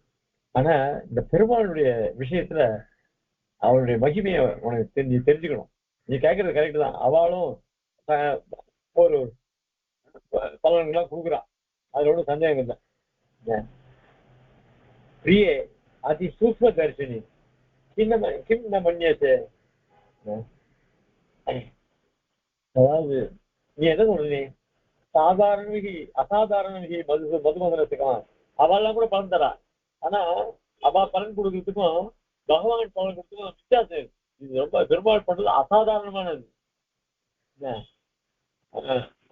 ஆனா இந்த பெருமாளுடைய விஷயத்துல அவளுடைய மகிமையை உனக்கு நீ தெரிஞ்சுக்கணும் நீ கேட்கறது கரெக்ட் தான் அவளும் ஒரு பலன்கள்லாம் கொடுக்குறான் அதுல ஒன்றும் சந்தேகம் இல்லை பிரியே அதி சூக்ம தரிசனி கிம் ந மன்னியசே அதாவது நீ எதை சொல்ற நீ சாதாரண அசாதாரண மதுமதனத்துக்கும் அவெல்லாம் கூட பலன் தரா ஆனா அவ பலன் கொடுக்கறதுக்கும் பகவான் பலன் கொடுக்கறதுக்கும் வித்தியாசம் இது ரொம்ப பெருமாள் பண்றது அசாதாரணமானது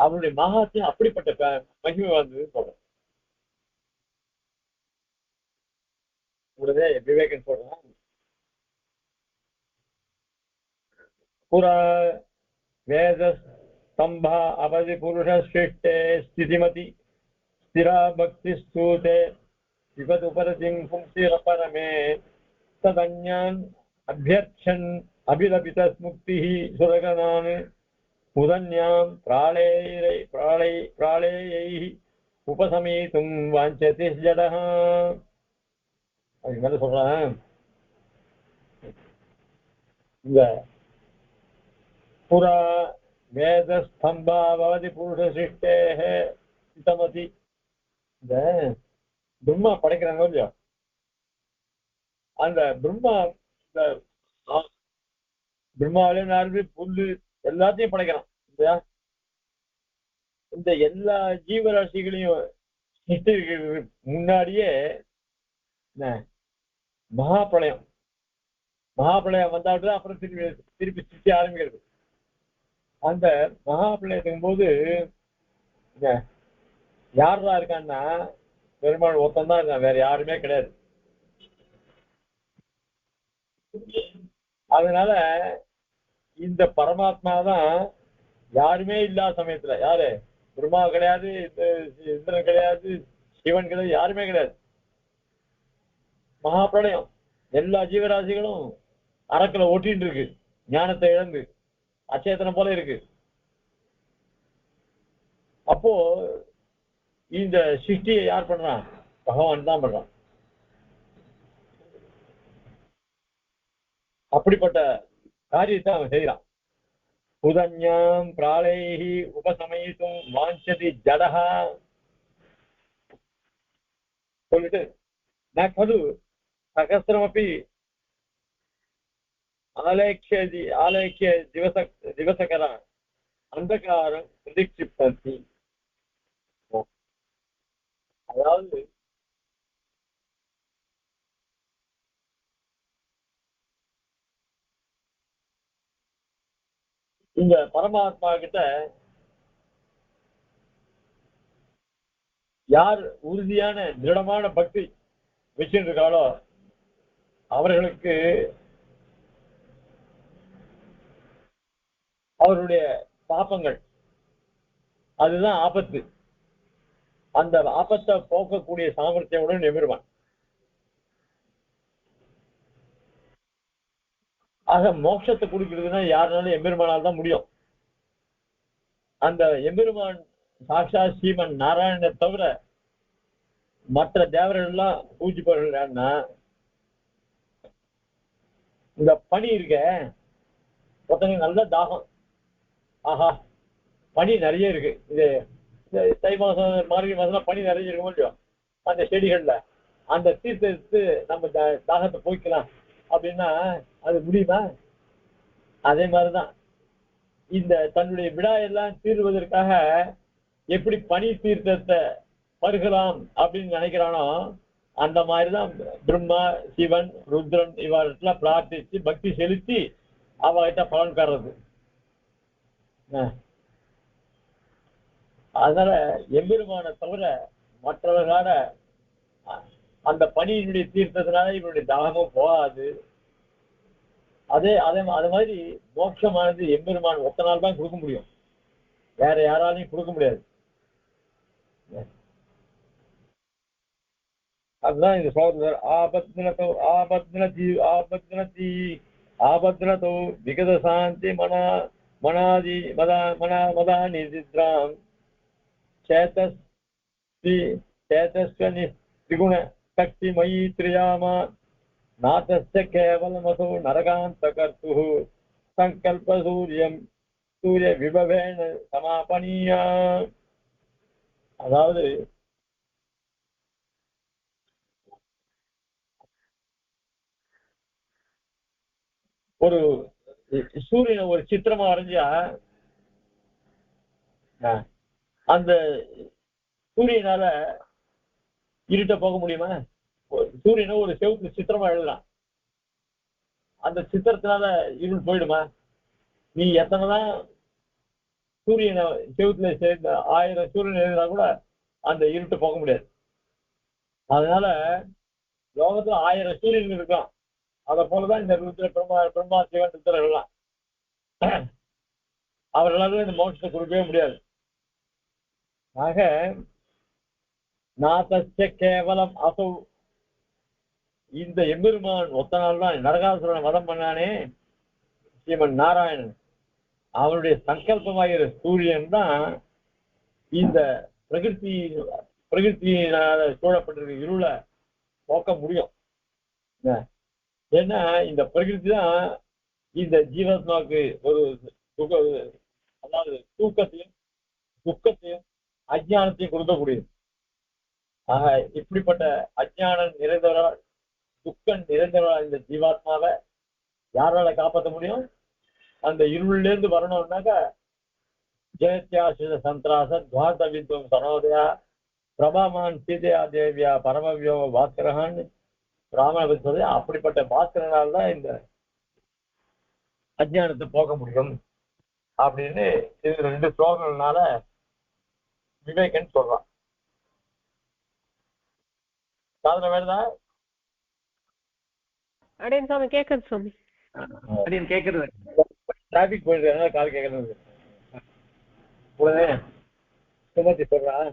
அவனுடைய மகாத்தியம் அப்படிப்பட்ட மகிமை வந்ததுன்னு சொல்றேன் உடனே விவேகன் சொல்றான் புறா வேத स्तंभा अवधि पुरुष श्रेष्ठे स्थितिमति स्थिरा भक्ति स्तूते विपद उपरतिं पुंसिरपरमे तदन्यान् अभ्यर्चन् अभिलपित मुक्तिः सुरगणान् उदन्यां प्राळेयैः उपसमेतुं वाञ्छति जडः அது சொல்றேன் இந்த புறா வேத ஸ்தம்பாவதி புருஷ சிஷ்டே சித்தமதி இந்த பிரம்மா படைக்கிறாங்க இல்லையா அந்த பிரம்மாவிலே நார்ந்து புல்லு எல்லாத்தையும் படைக்கிறான் இல்லையா இந்த எல்லா ஜீவராசிகளையும் சிருஷ்டிக்கிறதுக்கு முன்னாடியே மகாபிரளயம் வந்தாட்டு அப்புறம் திருப்பி சிருஷ்டி ஆரம்பிக்கிறது அந்த மகாபிரளயத்துக்கும் போது யார்தான் இருக்கான்னா பெருமாள் ஒருத்தன் தான் இருக்கான் வேற யாருமே கிடையாது அதனால இந்த பரமாத்மா தான் யாருமே இல்லாத சமயத்துல யாரு பிரம்மா கிடையாது இந்திரன் கிடையாது சிவன் கிடையாது யாருமே கிடையாது மகாபிரளயம் எல்லா ஜீவராசிகளும் அரக்கில ஒட்டின்னு இருக்கு ஞானத்தை இழந்து அச்சேதனம் போல இருக்கு அப்போ இந்த சிருஷ்டியை யார் பண்றான் பகவான் தான் பண்றான் அப்படிப்பட்ட காரியத்தை அவன் செய்யறான் உதன்யாம் பிராளைஹி உபசமயித்தும் வாஞ்சதி ஜடஹா சொல்லிட்டு நான் கது சகஸ்திரமப்பி ஆலேக்கிய திவசகர அந்தகாரம் பிரதிக்ஷிப்பந்தி அதாவது இந்த பரமாத்மா கிட்ட யார் உறுதியான திருடமான பக்தி வச்சுட்டு இருக்காளோ அவர்களுக்கு அவருடைய பாப்பங்கள், அதுதான் ஆபத்து. அந்த ஆபத்தை போக்கக்கூடிய சாமர்த்தியமுடன் எம்பெருமான். ஆக மோட்சத்தை கொடுக்கிறதுனா யாருனாலும் எம்பெருமானால் தான் முடியும். அந்த எம்பெருமான் சாட்சா ஸ்ரீமன் நாராயணனை தவிர மற்ற தேவர்கள் எல்லாம் பூஜிப்பவர்கள்னா இந்த பனி இருக்க ஒருத்தங்க நல்ல தாகம், ஆஹா பனி நிறைய இருக்கு, இது தை மாசம் மார்கழி மாசம் பனி நிறைய இருக்க முடியும் அந்த செடிகள்ல, அந்த தீர்த்த எடுத்து நம்ம தாகத்தை போய்க்கலாம் அப்படின்னா அது முடியுமா? அதே மாதிரிதான் இந்த தன்னுடைய விழா எல்லாம் தீர்வதற்காக எப்படி பனி தீர்த்தத்தை பருகலாம் அப்படின்னு நினைக்கிறானோ அந்த மாதிரிதான் பிரம்மா, சிவன், ருத்ரன் இவர்கிட்ட பிரார்த்திச்சு பக்தி செலுத்தி அவகிட்ட பலன் பெறது. அதனால எம்பெருமான தவிர மற்றவர்களால அந்த பணியினுடைய தீர்த்தத்தினால இவனுடைய தாகமும் போகாது. அதே அதே அது மாதிரி மோட்சமானது எம்பெருமான் ஒத்த நாள் தான் கொடுக்க முடியும், வேற யாராலையும் கொடுக்க முடியாது. அதுதான் இந்த சோதரர் ஆபத்னதோ ஆபத்னதி ஆபத்னதி ஆபத்னதோ விகத சாந்தி மனா மனாதி மதா மனா மதா நிதித்ராம் சேதஸ்வி சேதஸ்வனி திகுண சக்தி மயி திரியாமா நாதஸ்ய கேவலமசோ நரகாந்த கர்த்துஹ சங்கல்ப சூரியம் சூரிய விபவேன சமாபனியா. அதாவது ஒரு சூரியனை ஒரு சித்திரமா வரைஞ்சா அந்த சூரியனால இருட்ட போக முடியுமா? சூரியனை ஒரு செவுத்து சித்திரமா எழுதலாம், அந்த சித்திரத்தினால இருள் போயிடுமா? நீ எத்தனைதான் சூரியனை செவுத்துல சேர்ந்த 1000 சூரியன் எழுதினா கூட அந்த இருட்டு போக முடியாது. அதனால லோகத்துல 1000 சூரியன்கள் இருக்கான், அதை போலதான் இந்த ருத்ர பிரம்மா சிவன் ருத்ரர்கள்லாம், அவர்களால இந்த மோட்சத்தை கொடுக்கவே முடியாது. ஆக நாதஸ்ய கேவலம் அசௌ, இந்த எம்பெருமான் ஒத்த நாள் தான் நரகாசுரனை வதம் பண்ணானே ஸ்ரீமன் நாராயணன், அவனுடைய சங்கல்பமாகிற சூரியன் தான் இந்த பிரகிருத்தியினால சூழப்பட்டிருக்க இருளை போக்க முடியும். ஏன்னா இந்த பிரகிருதி தான் இந்த ஜீவாத்மாவுக்கு ஒரு அதாவது தூக்கத்தையும் துக்கத்தையும் அஜ்ஞானத்தையும் கொடுக்கக்கூடியது. ஆக இப்படிப்பட்ட அஜ்ஞானம் நிறைந்தவரால் துக்கம் நிறைந்தவரால் இந்த ஜீவாத்மாவை யாரால காப்பாற்ற முடியும்? அந்த இருளில இருந்து வரணும்னாக்கா ஜெயத்யாசித சந்திராச துவார்த்தவித்வம் சனோதயா பிரபாமான் சீதையா தேவியா பரமவியோ பாஸ்கரகான்னு ராமனை சொல்லி, அப்படிப்பட்ட பாஸ்கரனால் தான் இந்த அஜ்ஞானத்தை போக முடியும் அப்படின்னு இது 2 ஸ்லோகங்கள்னால விவேகன் சொல்றான். சாதனை வேணுதா? அடையன் சாமி கேக்குது சாமி, அடையன் கேக்குறது. டிராபிக் போயிட்டு அதனால கால் கேட்கறது. உடனே சுமதி சொல்றான்,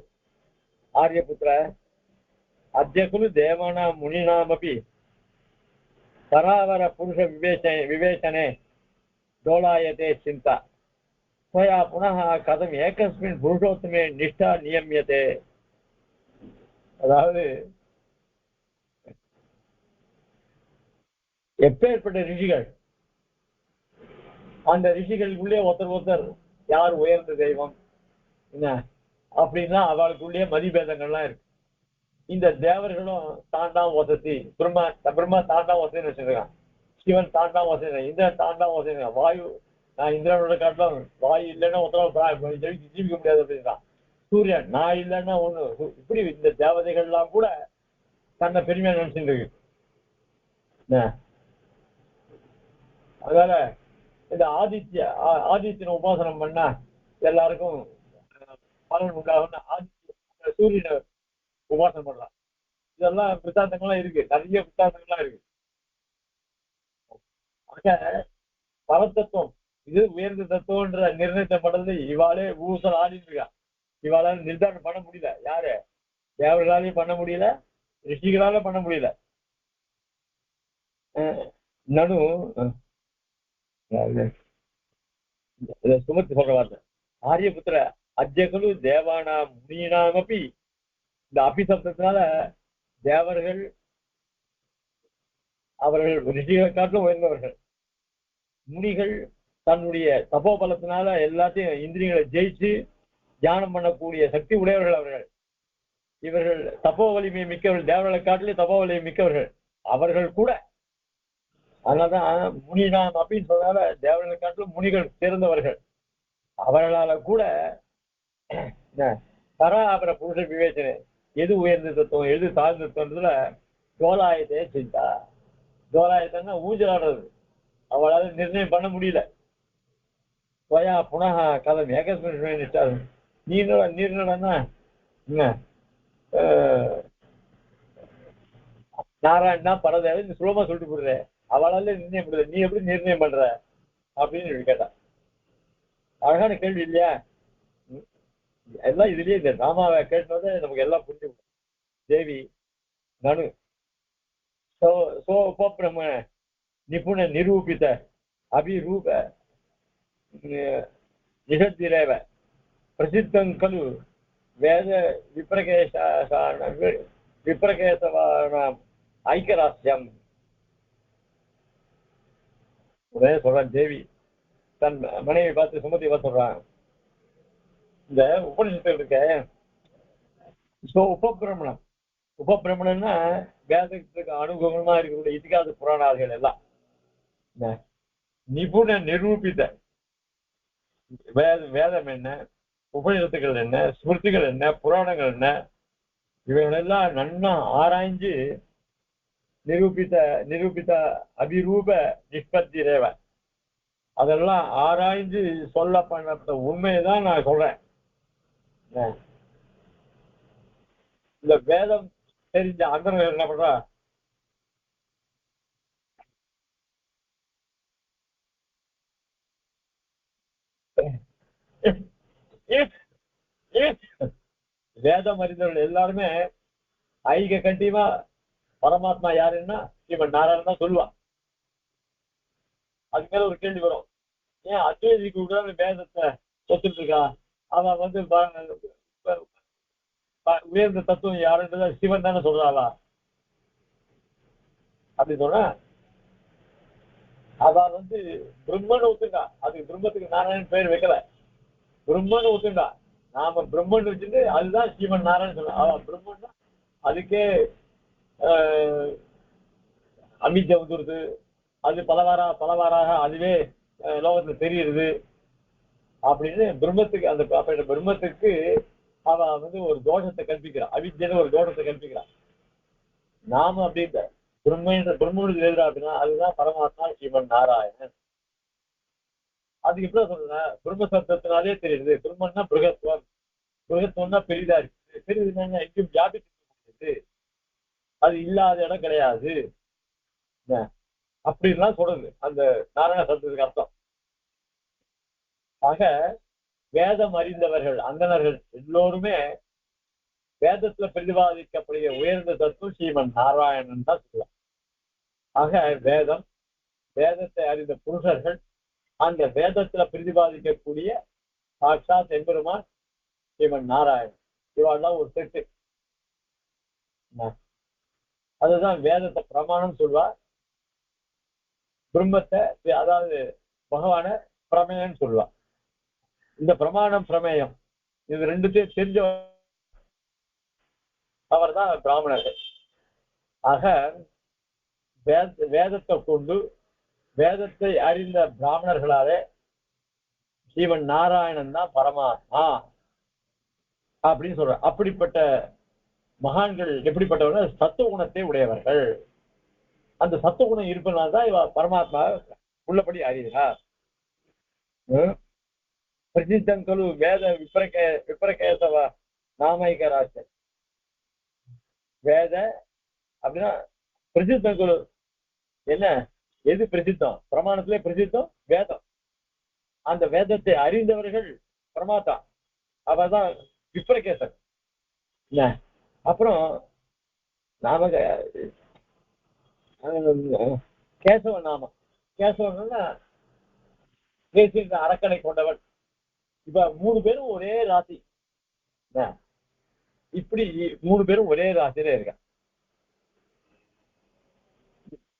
ஆரியபுத்திர அத்தியகுலு தேவானா முனிநாமபி பராவர புருஷ விவேச்சனே டோலாயதே சிந்தா ஸ்வயா புனः கதம் ஏகஸ்மின் புருஷோத்தமே நிஷ்டா நியமியதே. அதாவது எப்பேற்பட்ட ரிஷிகள், அந்த ரிஷிகளுக்குள்ளே ஒருத்தர் யார் உயர்ந்த தெய்வம் என்ன அப்படின்னா அவளுக்குள்ளேயே மதிபேதங்கள்லாம் இருக்கு. இந்த தேவர்களும் தாண்டாம் வசதி, பிரம்மா தாண்டாம் வசதின்னு வச்சிருக்கான், சிவன் தாண்டாம் வசதி, இந்திரன் தாண்டாம் வசதி, வாயு நான் இந்திரனோட காட்டிலும் வாயு இல்லைன்னா ஒருத்தர ஜீவிக்க முடியாது அப்படின்றான். சூரியன் நான் இல்லைன்னா ஒண்ணு, இப்படி இந்த தேவதைகள்லாம் கூட தன்னை பெருமையா நினைச்சுட்டு இருக்கு. அதனால இந்த ஆதித்யனை உபாசனம் பண்ணா எல்லாருக்கும் பலன் உண்டாகும், சூரியனை உபாசனம் பண்ணலாம். இதெல்லாம் வித்தாந்தங்கள்லாம் இருக்கு, நிறைய வித்தாந்தங்கள்லாம் இருக்கு. ஆக பரதத்துவம் இது உயர்ந்த தத்துவன்ற நிர்ணயத்தை பண்றது இவாளே ஊசல் ஆடிட்டு இருக்கா. இவாளால நிர்தாரணம் பண்ண முடியல. யாரு? தேவர்களாலையும் பண்ண முடியல, ரிஷிகளால பண்ண முடியல. நடு சுமத்தி சொல்ற வார்த்தை ஆரியபுத்திர அத்தியகுலு தேவானாம் முனீனாம் அப்படி. இந்த அபி சப்தத்தினால தேவர்கள் அவர்கள் ரிஷிகளை காட்டிலும் உயர்ந்தவர்கள். முனிகள் தன்னுடைய தபோபலத்தினால எல்லாத்தையும் இந்திரியங்களை ஜெயிச்சு தியானம் பண்ணக்கூடிய சக்தி உடையவர்கள் அவர்கள். இவர்கள் தப்போ வலிமை மிக்கவர்கள், தேவர்களை காட்டிலே தப்போ வலிமை மிக்கவர்கள் அவர்கள் கூட. அதனாலதான் முனிநாம் அப்படின்னு சொன்னால தேவர்களை காட்டிலும் முனிகள் சேர்ந்தவர்கள். அவர்களால கூட பராபர புருஷ விவேச்சனை எது உயர்ந்த தத்துவம் எது தாழ்ந்த தத்துவம்ன்றதுல தோலாயத்தை செஞ்சா. தோலாயத்தைன்னா ஊஞ்சலாடுறது. அவளால நிர்ணயம் பண்ண முடியல. ஸ்வயா புனக கதம் ஏகஸ்மின் நீர்நடன்னா நாராயணா பரதேவ இந்த சுலமா சொல்லிட்டு போடுற. அவளால நிர்ணயம் பண்ற, நீ எப்படி நிர்ணயம் பண்ற அப்படின்னு கேட்டா. அழகான கேள்வி இல்லையா? எல்லாம் இதுலயே இந்த ராமாவை கேட்டோட நமக்கு எல்லாம் புரிஞ்சு. தேவி நனு சோ உபபிரம நிபுண நிரூபித அபிரூப நிகழ்த்திரேவ பிரசித்தம் கலு வேத விப்ரகேசவானாம் ஐக்கியராசியம். உடனே சொல்றான் தேவி தன் மனைவி பார்த்து சுமதி சொல்றான். இந்த உபநிஷத்தில் இருக்க உபபிரமணம். உபபிரமணம்னா வேதத்துக்கு அனுபவமா இருக்கக்கூடிய இதிகாச புராணாதிகள் எல்லாம் நிபுண நிரூபித்த வேதம் என்ன, உபநிஷத்துகள் என்ன, ஸ்மிருதிகள் என்ன, புராணங்கள் என்ன, இவைகளெல்லாம் நன்னா ஆராய்ஞ்சு நிரூபித்த அபிரூப நிஷ்பத்தி ரேவ அதெல்லாம் ஆராய்ஞ்சு சொல்ல பண்ண உண்மையைதான் நான் சொல்றேன். இந்த வேதம் தெரிஞ்ச அந்தர்கள் என்ன பண்றா? வேதம் அறிந்தவர்கள் எல்லாருமே ஐக கண்டிப்பா பரமாத்மா யாருன்னா இவன் நாராயணன் தான் சொல்லுவான். அது மேல ஒரு கேள்வி வரும், ஏன் அத்வைதிக்கு கூட வேதத்தை ஒத்துட்டு இருக்கா? அவன் உயர்ந்த தத்துவம் யாருன்றத சிவன் தானே சொல்றாளா அப்படி சொன்ன. அவன் பிரம்மன் ஒத்துண்டா. அதுக்கு பிரம்மத்துக்கு நாராயணன் பேர் வைக்கல, பிரம்மன் ஒத்துண்டா. நாம பிரம்மன் வச்சுட்டு அதுதான் சிவன் நாராயணன் சொல்ல. அவன் பிரம்மன் தான். அதுக்கே அமித்யா வந்துருது. அது பலவாறாக அதுவே லோகத்துல தெரியுது அப்படின்னு பிரம்மத்துக்கு அந்த பிரம்மத்துக்கு அவன் ஒரு தோஷத்தை கற்பிக்கிறான். அவித்யன்னு ஒரு தோஷத்தை கற்பிக்கிறான். நாம அப்படி இல்லை. பிரம்மனுக்கு எதிராக அப்படின்னா அதுதான் பரமாத்மா சிவன் நாராயணன். அதுக்கு எப்படி சொல்றேன்? பிரம்ம சப்தத்தினாலே தெரியுது. பிரம்மன்னா பிருகத்துவம். பிருகத்துவம்னா பெரிதா இருக்கு. பெரிதுன்னா எங்கேயும் வியாபித்து அது இல்லாத இடம் கிடையாது அப்படின்லாம் சொல்றது அந்த நாராயண சப்தத்துக்கு அர்த்தம். ஆக வேதம் அறிந்தவர்கள் அந்தணர்கள் எல்லோருமே வேதத்துல பிரதிபாதிக்கக்கூடிய உயர்ந்த தத்துவம் ஸ்ரீமன் நாராயணன் தான் சொல்லுவாங்க. ஆக வேதத்தை அறிந்த புருஷர்கள் அந்த வேதத்துல பிரதிபாதிக்கக்கூடிய சாட்சாத் எம்பெருமான் ஸ்ரீமன் நாராயணன். இவாள்லாம் ஒரு செட்டு. அதுதான் வேதத்தை பிரமாணம் சொல்வா. பிரம்மத்தை அதாவது பகவான பிரமேயம் சொல்லுவா. இந்த பிரமாணம் பிரமேயம் இது ரெண்டுத்தையும் தெரிஞ்ச அவர் தான் பிராமணர்கள். ஆக வேதத்தை கொண்டு வேதத்தை அறிந்த பிராமணர்களாலே ஸ்ரீமன் நாராயணன் தான் பரமாத்மா அப்படின்னு சொல்ற. அப்படிப்பட்ட மகான்கள் எப்படிப்பட்டவர்கள்? சத்துவ குணத்தை உடையவர்கள். அந்த சத்துவ குணம் இருப்பதனால்தான் இவ பரமாத்மா உள்ளபடி அறிகிறார். பிரசித்தங்கலு வேத விப்ரகேசவ நாமைகராச. வேத அப்படின்னா பிரசித்தங்கலு என்ன? எது பிரசித்தம்? பிரமாணத்திலே பிரசித்தம் வேதம். அந்த வேதத்தை அறிந்தவர்கள் பிரமாதா, அவதான் விப்ரகேசன். என்ன அப்புறம் நாம கேசவ நாம கேசவன்னா அரக்கனை கொண்டவன். இப்ப 3 பேரும் ஒரே ராசி. இப்படி 3 பேரும் ஒரே ராசியில இருக்க.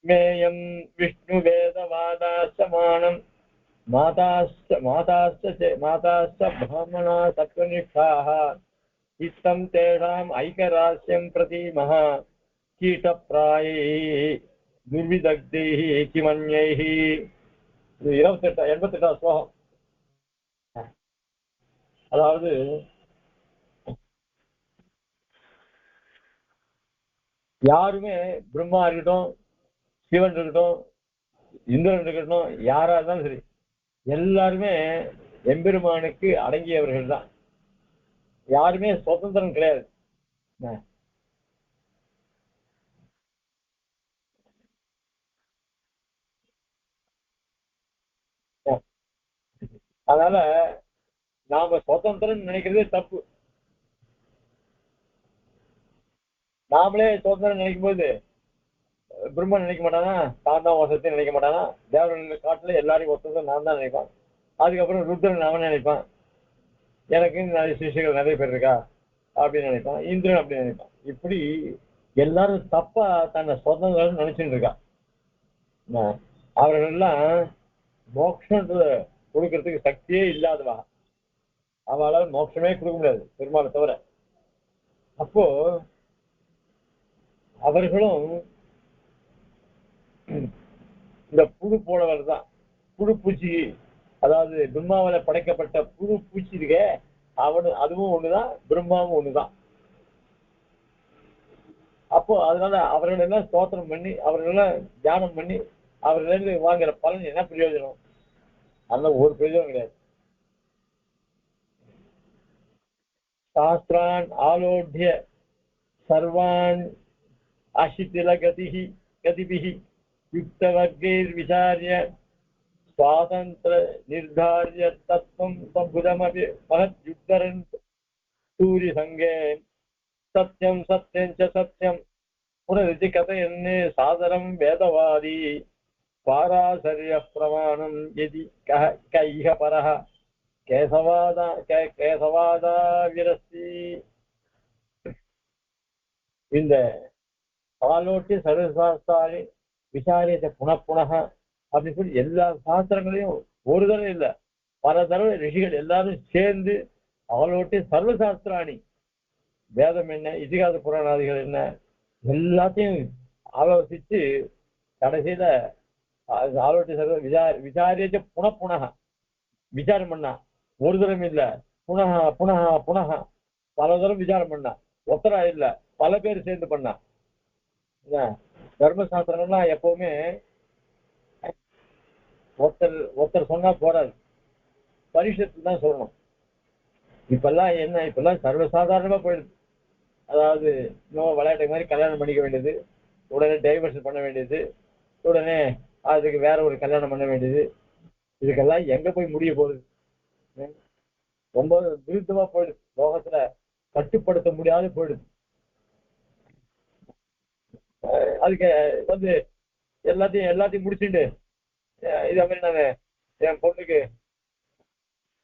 மேயம் விஷ்ணு வேதவாதாசமானம் மாதாஸ்த பிராமணா சத்வனிஷ்டாः இத்தம் தேஷாம் ஐகராஸ்யம் பிரதீமஹ கீட்டப்ராயைः துர்விதக்தைः கிமன்யைः. 88 ஸ்லோகம். அதாவது யாருமே பிரம்மா இருக்கட்டும், சிவன் இருக்கட்டும், இந்திரன் இருக்கட்டும், யாரா இருந்தாலும் சரி, எல்லாருமே எம்பெருமானுக்கு அடங்கியவர்கள் தான். யாருமே சுதந்திரம் கிடையாது. அதனால நாம சுதந்திரம் நினைக்கிறதே தப்பு. நாமளே சுதந்திரம் நினைக்கும் போது பிரம்மன் நினைக்க மாட்டானா, தான் தான் வசத்தையும் நினைக்க மாட்டானா, தேவர்கள் காட்டுல எல்லாரையும் ஒருத்தர் நான் தான் நினைப்பான். அதுக்கப்புறம் ருத்ரன் அவன் நினைப்பான், எனக்கு நிறைய சிஷிகள் நிறைய பேர் இருக்கா அப்படின்னு நினைப்பான். இந்திரன் அப்படி நினைப்பான். இப்படி எல்லாரும் தப்பா தன்னை சுதந்திரம் நினைச்சுட்டு இருக்கா. அவர்கள் எல்லாம் மோட்சத்தை கொடுக்கறதுக்கு சக்தியே இல்லாதவா. அவளால மோட்சமே கொடுக்க முடியாது பெருமாளை தவிர. அப்போ அவர்களும் இந்த புழு போலவர் தான். புழு பூச்சி, அதாவது பிரம்மாவில படைக்கப்பட்ட புழு பூச்சி இருக்க, அதுவும் ஒண்ணுதான், பிரம்மாவும் ஒண்ணுதான். அப்போ அதனால அவர்கள் எல்லாம் ஸ்தோத்திரம் பண்ணி, அவர்கள் எல்லாம் தியானம் பண்ணி, அவர்கள் வாங்குற பலன் என்ன பிரயோஜனம்? அதெல்லாம் ஒரு பிரயோஜனம் கிடையாது. சாஸ்திரான் ஆலோட்ய சர்வான் அசித்தில கதிபிஹி யுக்தவர்கைர் விசாரிய சுவாதந்திர நிர்தாரிய தத்துவம் சம்புதமபி மகத் யுக்தரன் சூரிய சங்கே சத்யம் சத்யம் ச சத்யம் புனரிதி கதையன்னே சாதரம் வேதவாதி பாராசரிய பிரமாணம் எதி கைஹ பரஹ கேசவாதா விரஸ்தி. இந்த ஆலோட்டி சர்வசாஸ்திராணி விசாரியத்தை புனப்புனக அப்படின்னு சொல்லி எல்லா சாஸ்திரங்களையும் ஒரு தடவை இல்லை, பல தடவை ரிஷிகள் எல்லாரும் சேர்ந்து ஆலோட்டி சர்வசாஸ்திராணி, வேதம் என்ன, இதிகாச புராணாதிகள் என்ன, எல்லாத்தையும் ஆலோசிச்சு கடைசியில ஆலோட்டி சர்வ விசாரியத்தை புனப்புனக விசாரம் பண்ணா. ஒரு தரம் இல்ல, புனகா புனகா புனகா பல தரம் விசாரம் பண்ணா. ஒத்தரா இல்ல, பல பேர் சேர்ந்து பண்ணா. தர்மசாஸ்திரம்லாம் எப்பவுமே ஒருத்தர் சொன்னா போறாது, பரிஷத்து தான் சொல்லணும். இப்பெல்லாம் என்ன, இப்பெல்லாம் சர்வசாதாரணமா போயிடுது. அதாவது இன்னும் விளையாட்டு மாதிரி கல்யாணம் பண்ணிக்க வேண்டியது, உடனே டைவர்ஸ் பண்ண வேண்டியது, உடனே அதுக்கு வேற ஒரு கல்யாணம் பண்ண வேண்டியது. இதுக்கெல்லாம் எங்க போய் முடிய போகுது? ரொம்ப விருத்தமா போயிடுது. லோகத்துல கட்டுப்படுத்த முடியாது போயிடுது. அதுக்கு எல்லாத்தையும் முடிச்சுட்டு இதே மாதிரி நான் என் பொண்ணுக்கு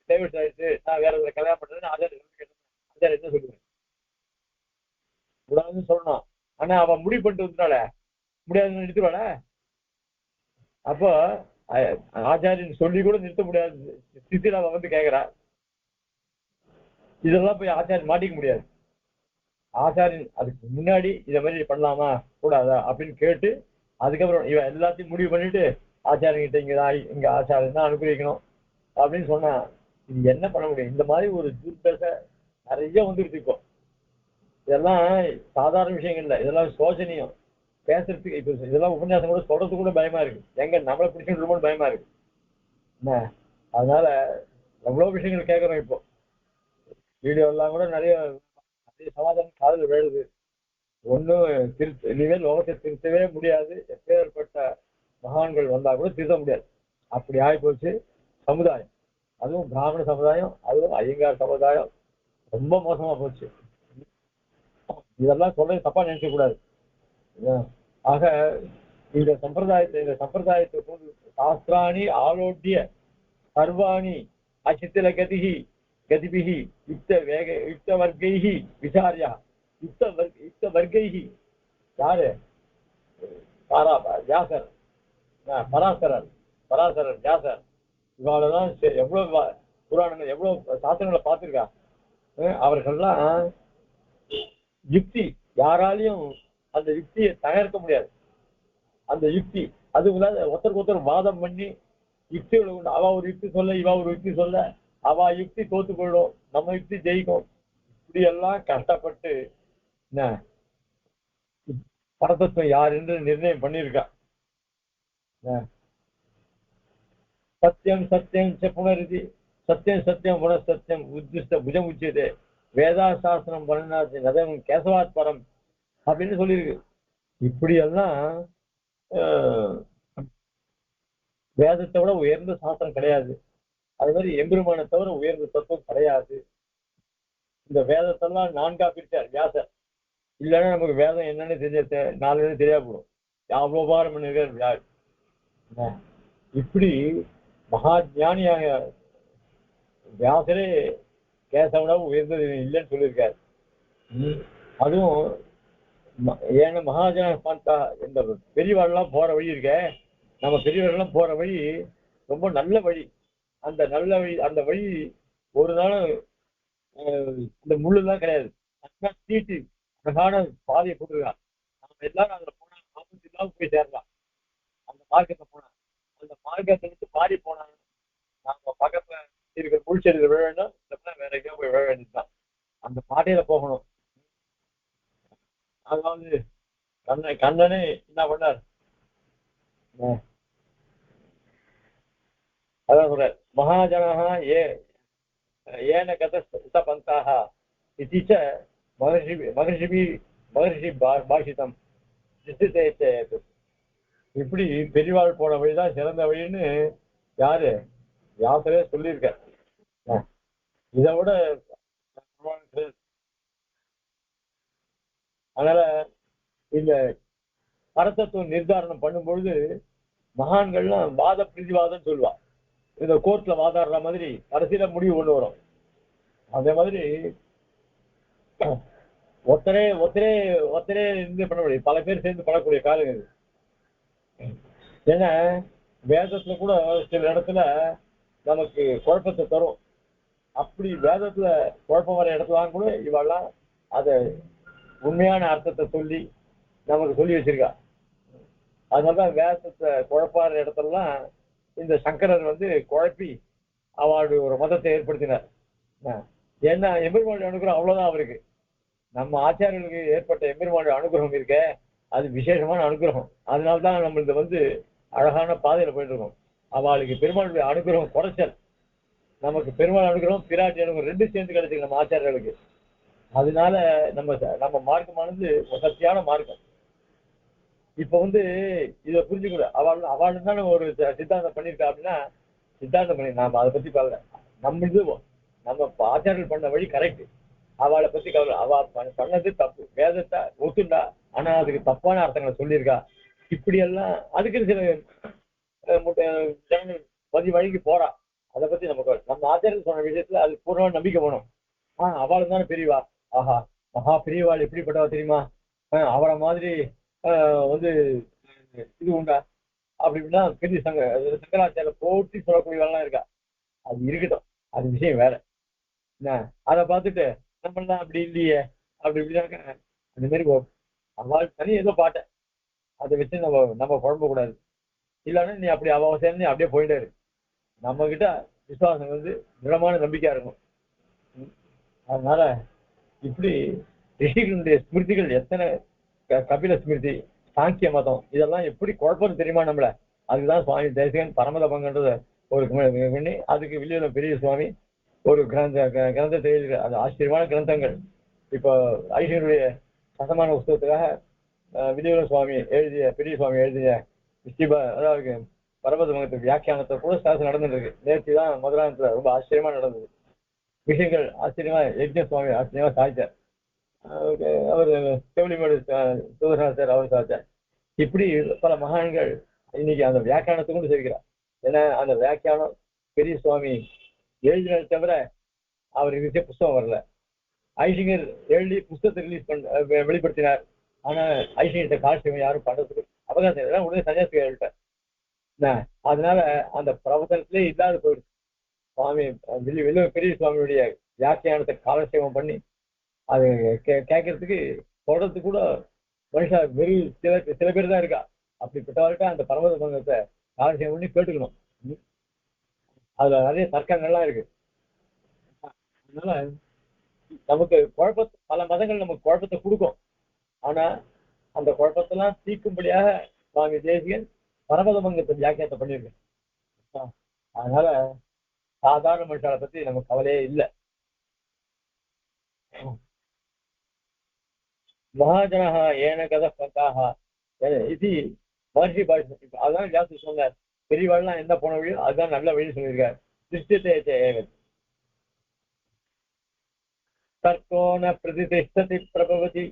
டைவர்ஸ் ஆயிடுச்சு, நான் வேற ஒரு கல்யாணம் பண்றேன்னு ஆச்சார் என்ன சொல்லுவேன்? கூடாதுன்னு சொல்லணும். ஆனா அவன் முடிவு பண்ணிட்டு வந்துட்டால, முடியாதுன்னு நிறுத்துவாள. அப்போ ஆச்சாரியன் சொல்லி கூட நிறுத்த முடியாது ஸ்திதியில அவன் வந்து கேட்கிறா. இதெல்லாம் போய் ஆச்சாரியன் மாட்டிக்க முடியாது. ஆச்சாரியன் அதுக்கு முன்னாடி இதை மாதிரி பண்ணலாமா கூடாதா அப்படின்னு கேட்டு, அதுக்கப்புறம் இவன் எல்லாத்தையும் முடிவு பண்ணிட்டு ஆச்சாரியன்கிட்ட இங்க ஆச்சாரியன் தான் அனுப்பிக்கணும் அப்படின்னு சொன்னா இது என்ன பண்ண முடியும்? இந்த மாதிரி ஒரு துர்தசை நிறைய வந்துருச்சு இப்போ. இதெல்லாம் சாதாரண விஷயங்கள் இல்லை, இதெல்லாம் சோசனியம். பேசுறதுக்கு இப்போ இதெல்லாம் உபன்யாசம் கூட சொல்றதுக்கு கூட பயமா இருக்கு. எங்க நம்மளை பிடிச்சுட்டு பயமா இருக்கு என்ன. அதனால எவ்வளவு விஷயங்கள் கேட்கறோம். இப்போ வீடியோ எல்லாம் கூட நிறைய சமாதானம் காதல் வேடுது. ஒன்னும் இனிமேல் லோகத்தை திருத்தவே முடியாது. எப்பேற்பட்ட மகான்கள் வந்தா கூட திருத்த முடியாது. அப்படி ஆகிப்போச்சு சமுதாயம். அதுவும் பிராமண சமுதாயம், அதுவும் ஐயங்கார் சமுதாயம் ரொம்ப மோசமா போச்சு. இதெல்லாம் சொல்றது தப்பா நினைக்க கூடாது. ஆக இந்த சம்பிரதாயத்தை கொண்டு சாஸ்திராணி ஆலோட்டிய சர்வாணி அச்சித்தில கதிபிகி யுக்த வர்க்கைஹி விசாரியா யுக்த வர்க்கைஹி யாரு வியாசர், பராசரர் வியாசர், இவாளெல்லாம் எவ்வளவு புராணங்கள் எவ்வளவு சாஸ்திரங்களை பார்த்திருக்கா. அவர்கள்லாம் யுக்தி யாராலையும் அந்த யுக்தியை தகர்க்க முடியாது. அந்த யுக்தி அது ஒருத்தருக்கு ஒருத்தர் வாதம் பண்ணி யுக்திகளை உண்டு. அவ ஒரு யுக்தி சொல்ல, இவ ஒரு யுக்தி சொல்ல, அவ யுக்தி தோத்து போயிடும், நம்ம யுக்தி ஜெயிக்கும். இப்படி எல்லாம் கஷ்டப்பட்டு என்ன பரதத்துவம் யார் என்று நிர்ணயம் பண்ணியிருக்கா. சத்தியம் சத்தியம் புனரிதி சத்தியம் சத்தியம் புனசத்தியம் உத்திஷ்ட புஜம் உச்சியதே வேதா சாஸ்திரம் பரணாசி நதம் கேசவாத் பரம் அப்படின்னு சொல்லியிருக்கு. இப்படி எல்லாம் வேதத்தை விட உயர்ந்த சாஸ்திரம் கிடையாது. அது மாதிரி எம்பெருமானை தவிர உயர்ந்த தத்துவம் கிடையாது. இந்த வேதத்தெல்லாம் நான்கா பிரிச்சார் வியாசர். இல்லைன்னா நமக்கு வேதம் என்னன்னு நாலு தெரியா போடும். அவ்வளவு பாரம் பண்ணிருக்கார் யார். இப்படி மகா ஞானியாக வியாசரே கேசவனா உயர்ந்தது இல்லைன்னு சொல்லியிருக்காரு. அதுவும் ஏன்னா மகாஜன பாண்டா இந்த பெரியவாள்லாம் போற வழி இருக்க, நம்ம பெரியவர்கள்லாம் போற வழி ரொம்ப நல்ல வழி. அந்த நல்ல வழி, அந்த வழி ஒரு நாளும் இந்த முள்ளுலாம் கிடையாது. தீட்டு அழகான பாதையை போட்டுருக்கான். நம்ம எல்லாரும் அதுல போனா ஆபத்து இல்லாம போய் சேரலாம். அந்த மார்க்கத்தை போனா அந்த மார்க்கத்தை விட்டு மாறி போனாங்க நாம பக்கத்துல இருக்கிற முள்செடியில் விழ வேண்டும், வேற எங்கேயோ போய் விழ வேண்டியதுதான். அந்த பாதையில போகணும். அதாவது கண்ணனே என்ன பண்ணார், அதான் சொல்ற மகாஜனாக ஏன கத பந்தாக இதிச்ச மகர்ஷி பாஷிதம். இப்படி பெரியவாள் போன வழிதான் சிறந்த வழின்னு யாரு வியாசரே சொல்லியிருக்க. இதை விட அதனால இந்த பரதத்துவம் நிர்தாரணம் பண்ணும்பொழுது மகான்கள்லாம் வாத பிரதிவாதம் சொல்லுவா. இந்த கோர்ட்ல வாதாடுற மாதிரி கடைசியில முடிவு கொண்டு வரும். அதே மாதிரி ஒத்தரே இருந்து பண்ண முடியும், பல பேர் சேர்ந்து பண்ணக்கூடிய காலம் இது. ஏன்னா வேதத்துல கூட சில இடத்துல நமக்கு குழப்பத்தை தரும். அப்படி வேதத்துல குழப்பம் வர இடத்துலாம் கூட இவெல்லாம் அதை உண்மையான அர்த்தத்தை சொல்லி நமக்கு சொல்லி வச்சிருக்கா. அதனாலதான் வேதத்தை குழப்பாற இடத்துலலாம் இந்த சங்கரர் குழப்பி அவருடைய ஒரு மதத்தை ஏற்படுத்தினார். ஏன்னா எம்பெருமானுடைய அனுகிரகம் அவ்வளவுதான் அவருக்கு. நம்ம ஆச்சாரியர்களுக்கு ஏற்பட்ட எம்பெருமானுடைய அனுகிரகம் இருக்க, அது விசேஷமான அனுகிரகம். அதனால்தான் நம்மளுக்கு அழகான பாதையில போயிட்டு இருக்கோம். அவளுக்கு பெருமாளுடைய அனுகிரகம் குறைச்சல், நமக்கு பெருமாள் அனுகிரகம் பிராட்டி அனுகிரகம் ரெண்டு சேர்ந்து கிடைச்சிருக்கு நம்ம ஆச்சாரியர்களுக்கு. அதனால நம்ம மார்க்கமானது சத்தியான மார்க்கம். இப்ப இதை புரிஞ்சுக்கூட அவள் தானே ஒரு சித்தாந்தம் பண்ணியிருக்கா. அப்படின்னா சித்தாந்தம் பண்ணி நாம அதை பத்தி கவலை. நம்ம ஆச்சாரியர்கள் பண்ண வழி கரெக்ட், அவளை பத்தி கவலை. அவ பண்ணது தப்பு, வேதத்தை ஒத்துண்டா, ஆனா அதுக்கு தப்பான அர்த்தங்களை சொல்லியிருக்கா. இப்படி எல்லாம் அதுக்கு சில மதி வழிக்கு போறா. அதை பத்தி நம்ம ஆச்சாரியர்கள் சொன்ன விஷயத்துல அது பூர்ணமான நம்பிக்கை வேணும். அவளும் தானே பெரியவா, ஆஹா மகா பெரியவாள் எப்படிப்பட்டவா தெரியுமா, அவளை மாதிரி இது உண்டா அப்படின்னா பெரிய சங்கராச்சாரிய போட்டி சொல்லக்கூடியவெல்லாம் இருக்கா. அது இருக்கட்டும், அது விஷயம் வேற. என்ன அதை பார்த்துட்டு நம்மளாம் அப்படி இல்லையே அப்படி இப்படின்னாக்க அந்த மாதிரி அவள் தனி ஏதோ பாட்டேன் அதை வச்சு நம்ம குழம்ப கூடாது. இல்லைன்னா நீ அப்படி அவசியம் நீ அப்படியே போயிட்டாரு. நம்ம கிட்ட விசுவாசம் திடமான நம்பிக்கையா இருக்கும். அதனால இப்படி ரிஷிகளுடைய ஸ்மிருதிகள் எத்தனை, கபில ஸ்மிருதி, சாங்கிய மதம், இதெல்லாம் எப்படி குழப்பம் தெரியுமா நம்மள. அதுக்குதான் சுவாமி தேசிகன் பரமதபங்கன்றத ஒரு பண்ணி அதுக்கு வில்லியம் பெரிய சுவாமி ஒரு கிரந்தத்தை எழுதுகிறார். அது ஆச்சரியமான கிரந்தங்கள். இப்போ ஐஸ்வருடைய சதமான புஸ்தகத்துக்காக வில்லியம் சுவாமி எழுதிய பெரிய சுவாமி எழுதிய அதாவது பரமத மங்கத்து வியாக்கியானத்தை கூட சாசனம் நடந்துட்டு இருக்கு. நேற்று தான் மதுராந்தத்துல ரொம்ப ஆச்சரியமா நடந்தது. விஷயங்கள் ஆச்சரியமா யஜ்ஞ சுவாமி ஆச்சரியமா சாதிச்சார். அவர் செவிலிமேடு சுதர்சனாச்சார் அவர் சாதிச்சார். இப்படி பல மகான்கள் இன்னைக்கு அந்த வியாக்கியானத்தை கொண்டு சேர்க்கிறார். ஏன்னா அந்த வியாக்கியானம் பெரிய சுவாமி எழுதினதை தவிர அவர் விஷய புஸ்தகம் வரல. ஐசிங்கர் எழுதி புஸ்தகத்தை ரிலீஸ் பண்ண வெளிப்படுத்தினார். ஆனா ஐசிங்கர்கிட்ட காட்சியம் யாரும் பண்றதுக்கு அவகாசம் இல்லை. உடனே சன்னியாசி எழுதிட்டார். அதனால அந்த பிரவசனத்திலே இல்லாத போயிடுச்சு. சுவாமி பெரிய சுவாமியுடைய வியாக்கியானத்தை காலட்சேபம் பண்ணி அது கேட்கறதுக்கு சொல்றதுக்கு கூட மனுஷா வெறும் சில பேர் தான் இருக்கா. அப்படிப்பட்டவர்கிட்ட அந்த பரமத மங்கத்தை காலட்சேபம் பண்ணி கேட்டுக்கணும். அதுல நிறைய தர்க்கங்கள்லாம் இருக்கு. அதனால நமக்கு குழப்பத்தை பல மதங்கள் நமக்கு குழப்பத்தை கொடுக்கும். ஆனா அந்த குழப்பத்தெல்லாம் தீர்க்கும்படியாக சுவாமி தேசிகன் பரமத மங்கத்தை வியாக்கியானத்தை பண்ணியிருக்கேன். அதனால சாதாரண மனுஷாலை பத்தி நமக்கு கவலையே இல்லை. மகாஜனஹ ஏன கத பந்தாக இது மகர்ஷி பாஷை. அதான் ஜாஸ்தி சொன்னார். பெரியவாள்லாம் என்ன போன வழியோ அதுதான் நல்ல வழி சொல்லியிருக்காரு. திருஷ்டத்தை தர்க்கோண பிரதிஷ்டதி பிரபவதி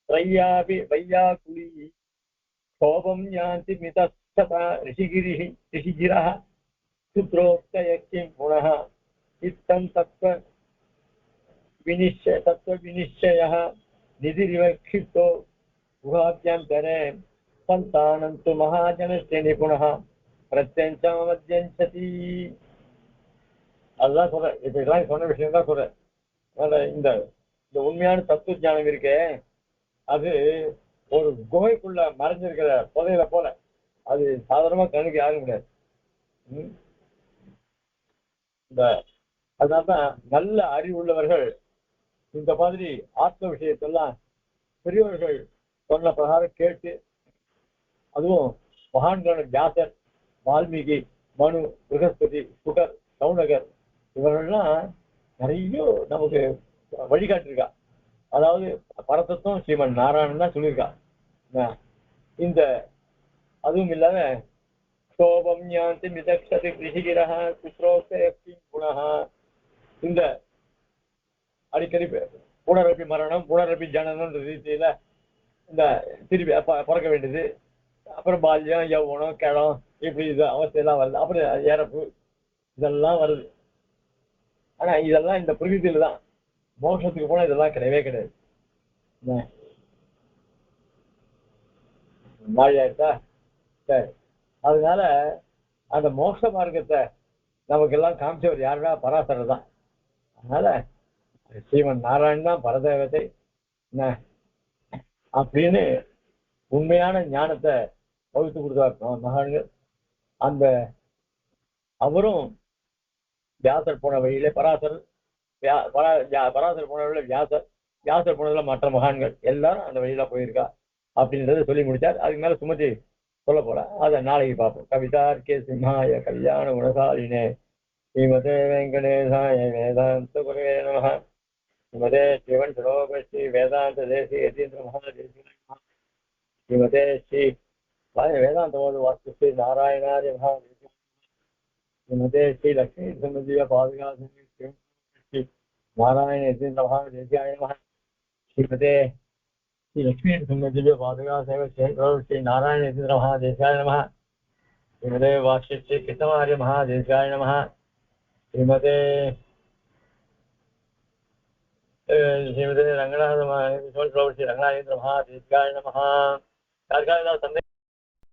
த்ரையாபி வையாகுலி கோபம் யாந்தி மிதஸ்ததா ரிஷிகிரஹ சுத்ரோக்தயக்கிம் புனः இத்தம் தத்துவ விநிச்சயः நிதிரிவக்ஷிப்தோ குஹாப்யாந்தரே சந்தானந்து மகாஜனஸ்ய நிபுணः பிரத்யஞ்சாமத்யஞ்சதி. அதுதான் சொல்றேன். இப்ப இதெல்லாம் சொன்ன விஷயம் தான் சொல்றேன். இந்த உண்மையான தத்துவ ஞானம் இருக்கே, அது ஒரு குகைக்குள்ள மறைஞ்சிருக்கிற புதையில போல. அது சாதாரணமா கண்ணுக்கு யாரும் முடியாது. அதனால்தான் நல்ல அறிவுள்ளவர்கள் இந்த மாதிரி ஆத்ம விஷயத்தெல்லாம் பெரியவர்கள் சொன்ன பிரகாரம் கேட்டு, அதுவும் மகான்களோட வியாசர், வால்மீகி, மனு, ப்ரகஸ்பதி, சுகர், சவுனகர் இவர்கள்லாம் நிறைய நமக்கு வழிகாட்டிருக்கா. அதாவது பரதத்துவம் ஸ்ரீமன் நாராயணன் தான் சொல்லியிருக்கா. இந்த அதுவும் இல்லாத கோபம் ஞாந்தி மிதக்ஷதி ரிஷிகிரஹ சுத்ரோக்தயக்கிம் புனः இந்த அடிக்கடி புனரப்பி மரணம் புனரப்பி ஜனனம் ரீதியில இந்த திருப்பி பிறக்க வேண்டியது, அப்புறம் பால்யம், யௌவனம், கிழம், இப்படி இது அவஸ்தையெல்லாம் வருது, அப்புறம் இறப்பு, இதெல்லாம் வருது. ஆனா இதெல்லாம் இந்த பிரகிருதியில தான். மோட்சத்துக்கு போனா இதெல்லாம் கிடையவே கிடையாது. மாறியாயிட்டா சரி. அதனால அந்த மோட்ச மார்க்கத்தை நமக்கு எல்லாம் காமிச்சவர் யாருன்னா பராசரர் தான். அதனால ஸ்ரீமன் நாராயணன் தான் பரதேவத்தை அப்படின்னு உண்மையான ஞானத்தை வகுத்து கொடுத்தார் மகான்கள். அந்த அவரும் வியாசர் போன வழியில பராசர் போன வழியில வியாசர் போனதுல மற்ற மகான்கள் எல்லாரும் அந்த வழியில போயிருக்கா அப்படின்றத சொல்லி முடிச்சார். அதுக்கு மேல சுமதி சொல்ல போல, அதை நாளைக்கு பார்ப்போம். கவிதார்க்கே சிம்ஹாய கல்யாண குணசாலினே ஸ்ரீமதே வெங்கடேசாய வேதாந்த குரவே நமஹ. ஸ்ரீமதே ஸ்ரீவன் சரோபஸ்ரீ வேதாந்த தேசி யதீந்திர மகாதேசி ஸ்ரீமதே ஸ்ரீ வேதாந்த வாஸ்து ஸ்ரீ நாராயணாரிய மகாதேசி ஸ்ரீமதே ஸ்ரீ லக்ஷ்மி சம்பந்திய பாதுகாசி ஸ்ரீ நாராயண யதீந்திர மகாதேசியாய நமஹ. ஸ்ரீமதே श्री लक्ष्मी दिव्य पादुका सेवा श्री नारायण यतीन्द्र महादेशाय नमः. श्रीमते वाक्य श्री कृष्णमार्य महादेशाय नमः. श्रीमते रंगनाथ श्री रंगनाथेन्द्र महादेशाय नमः.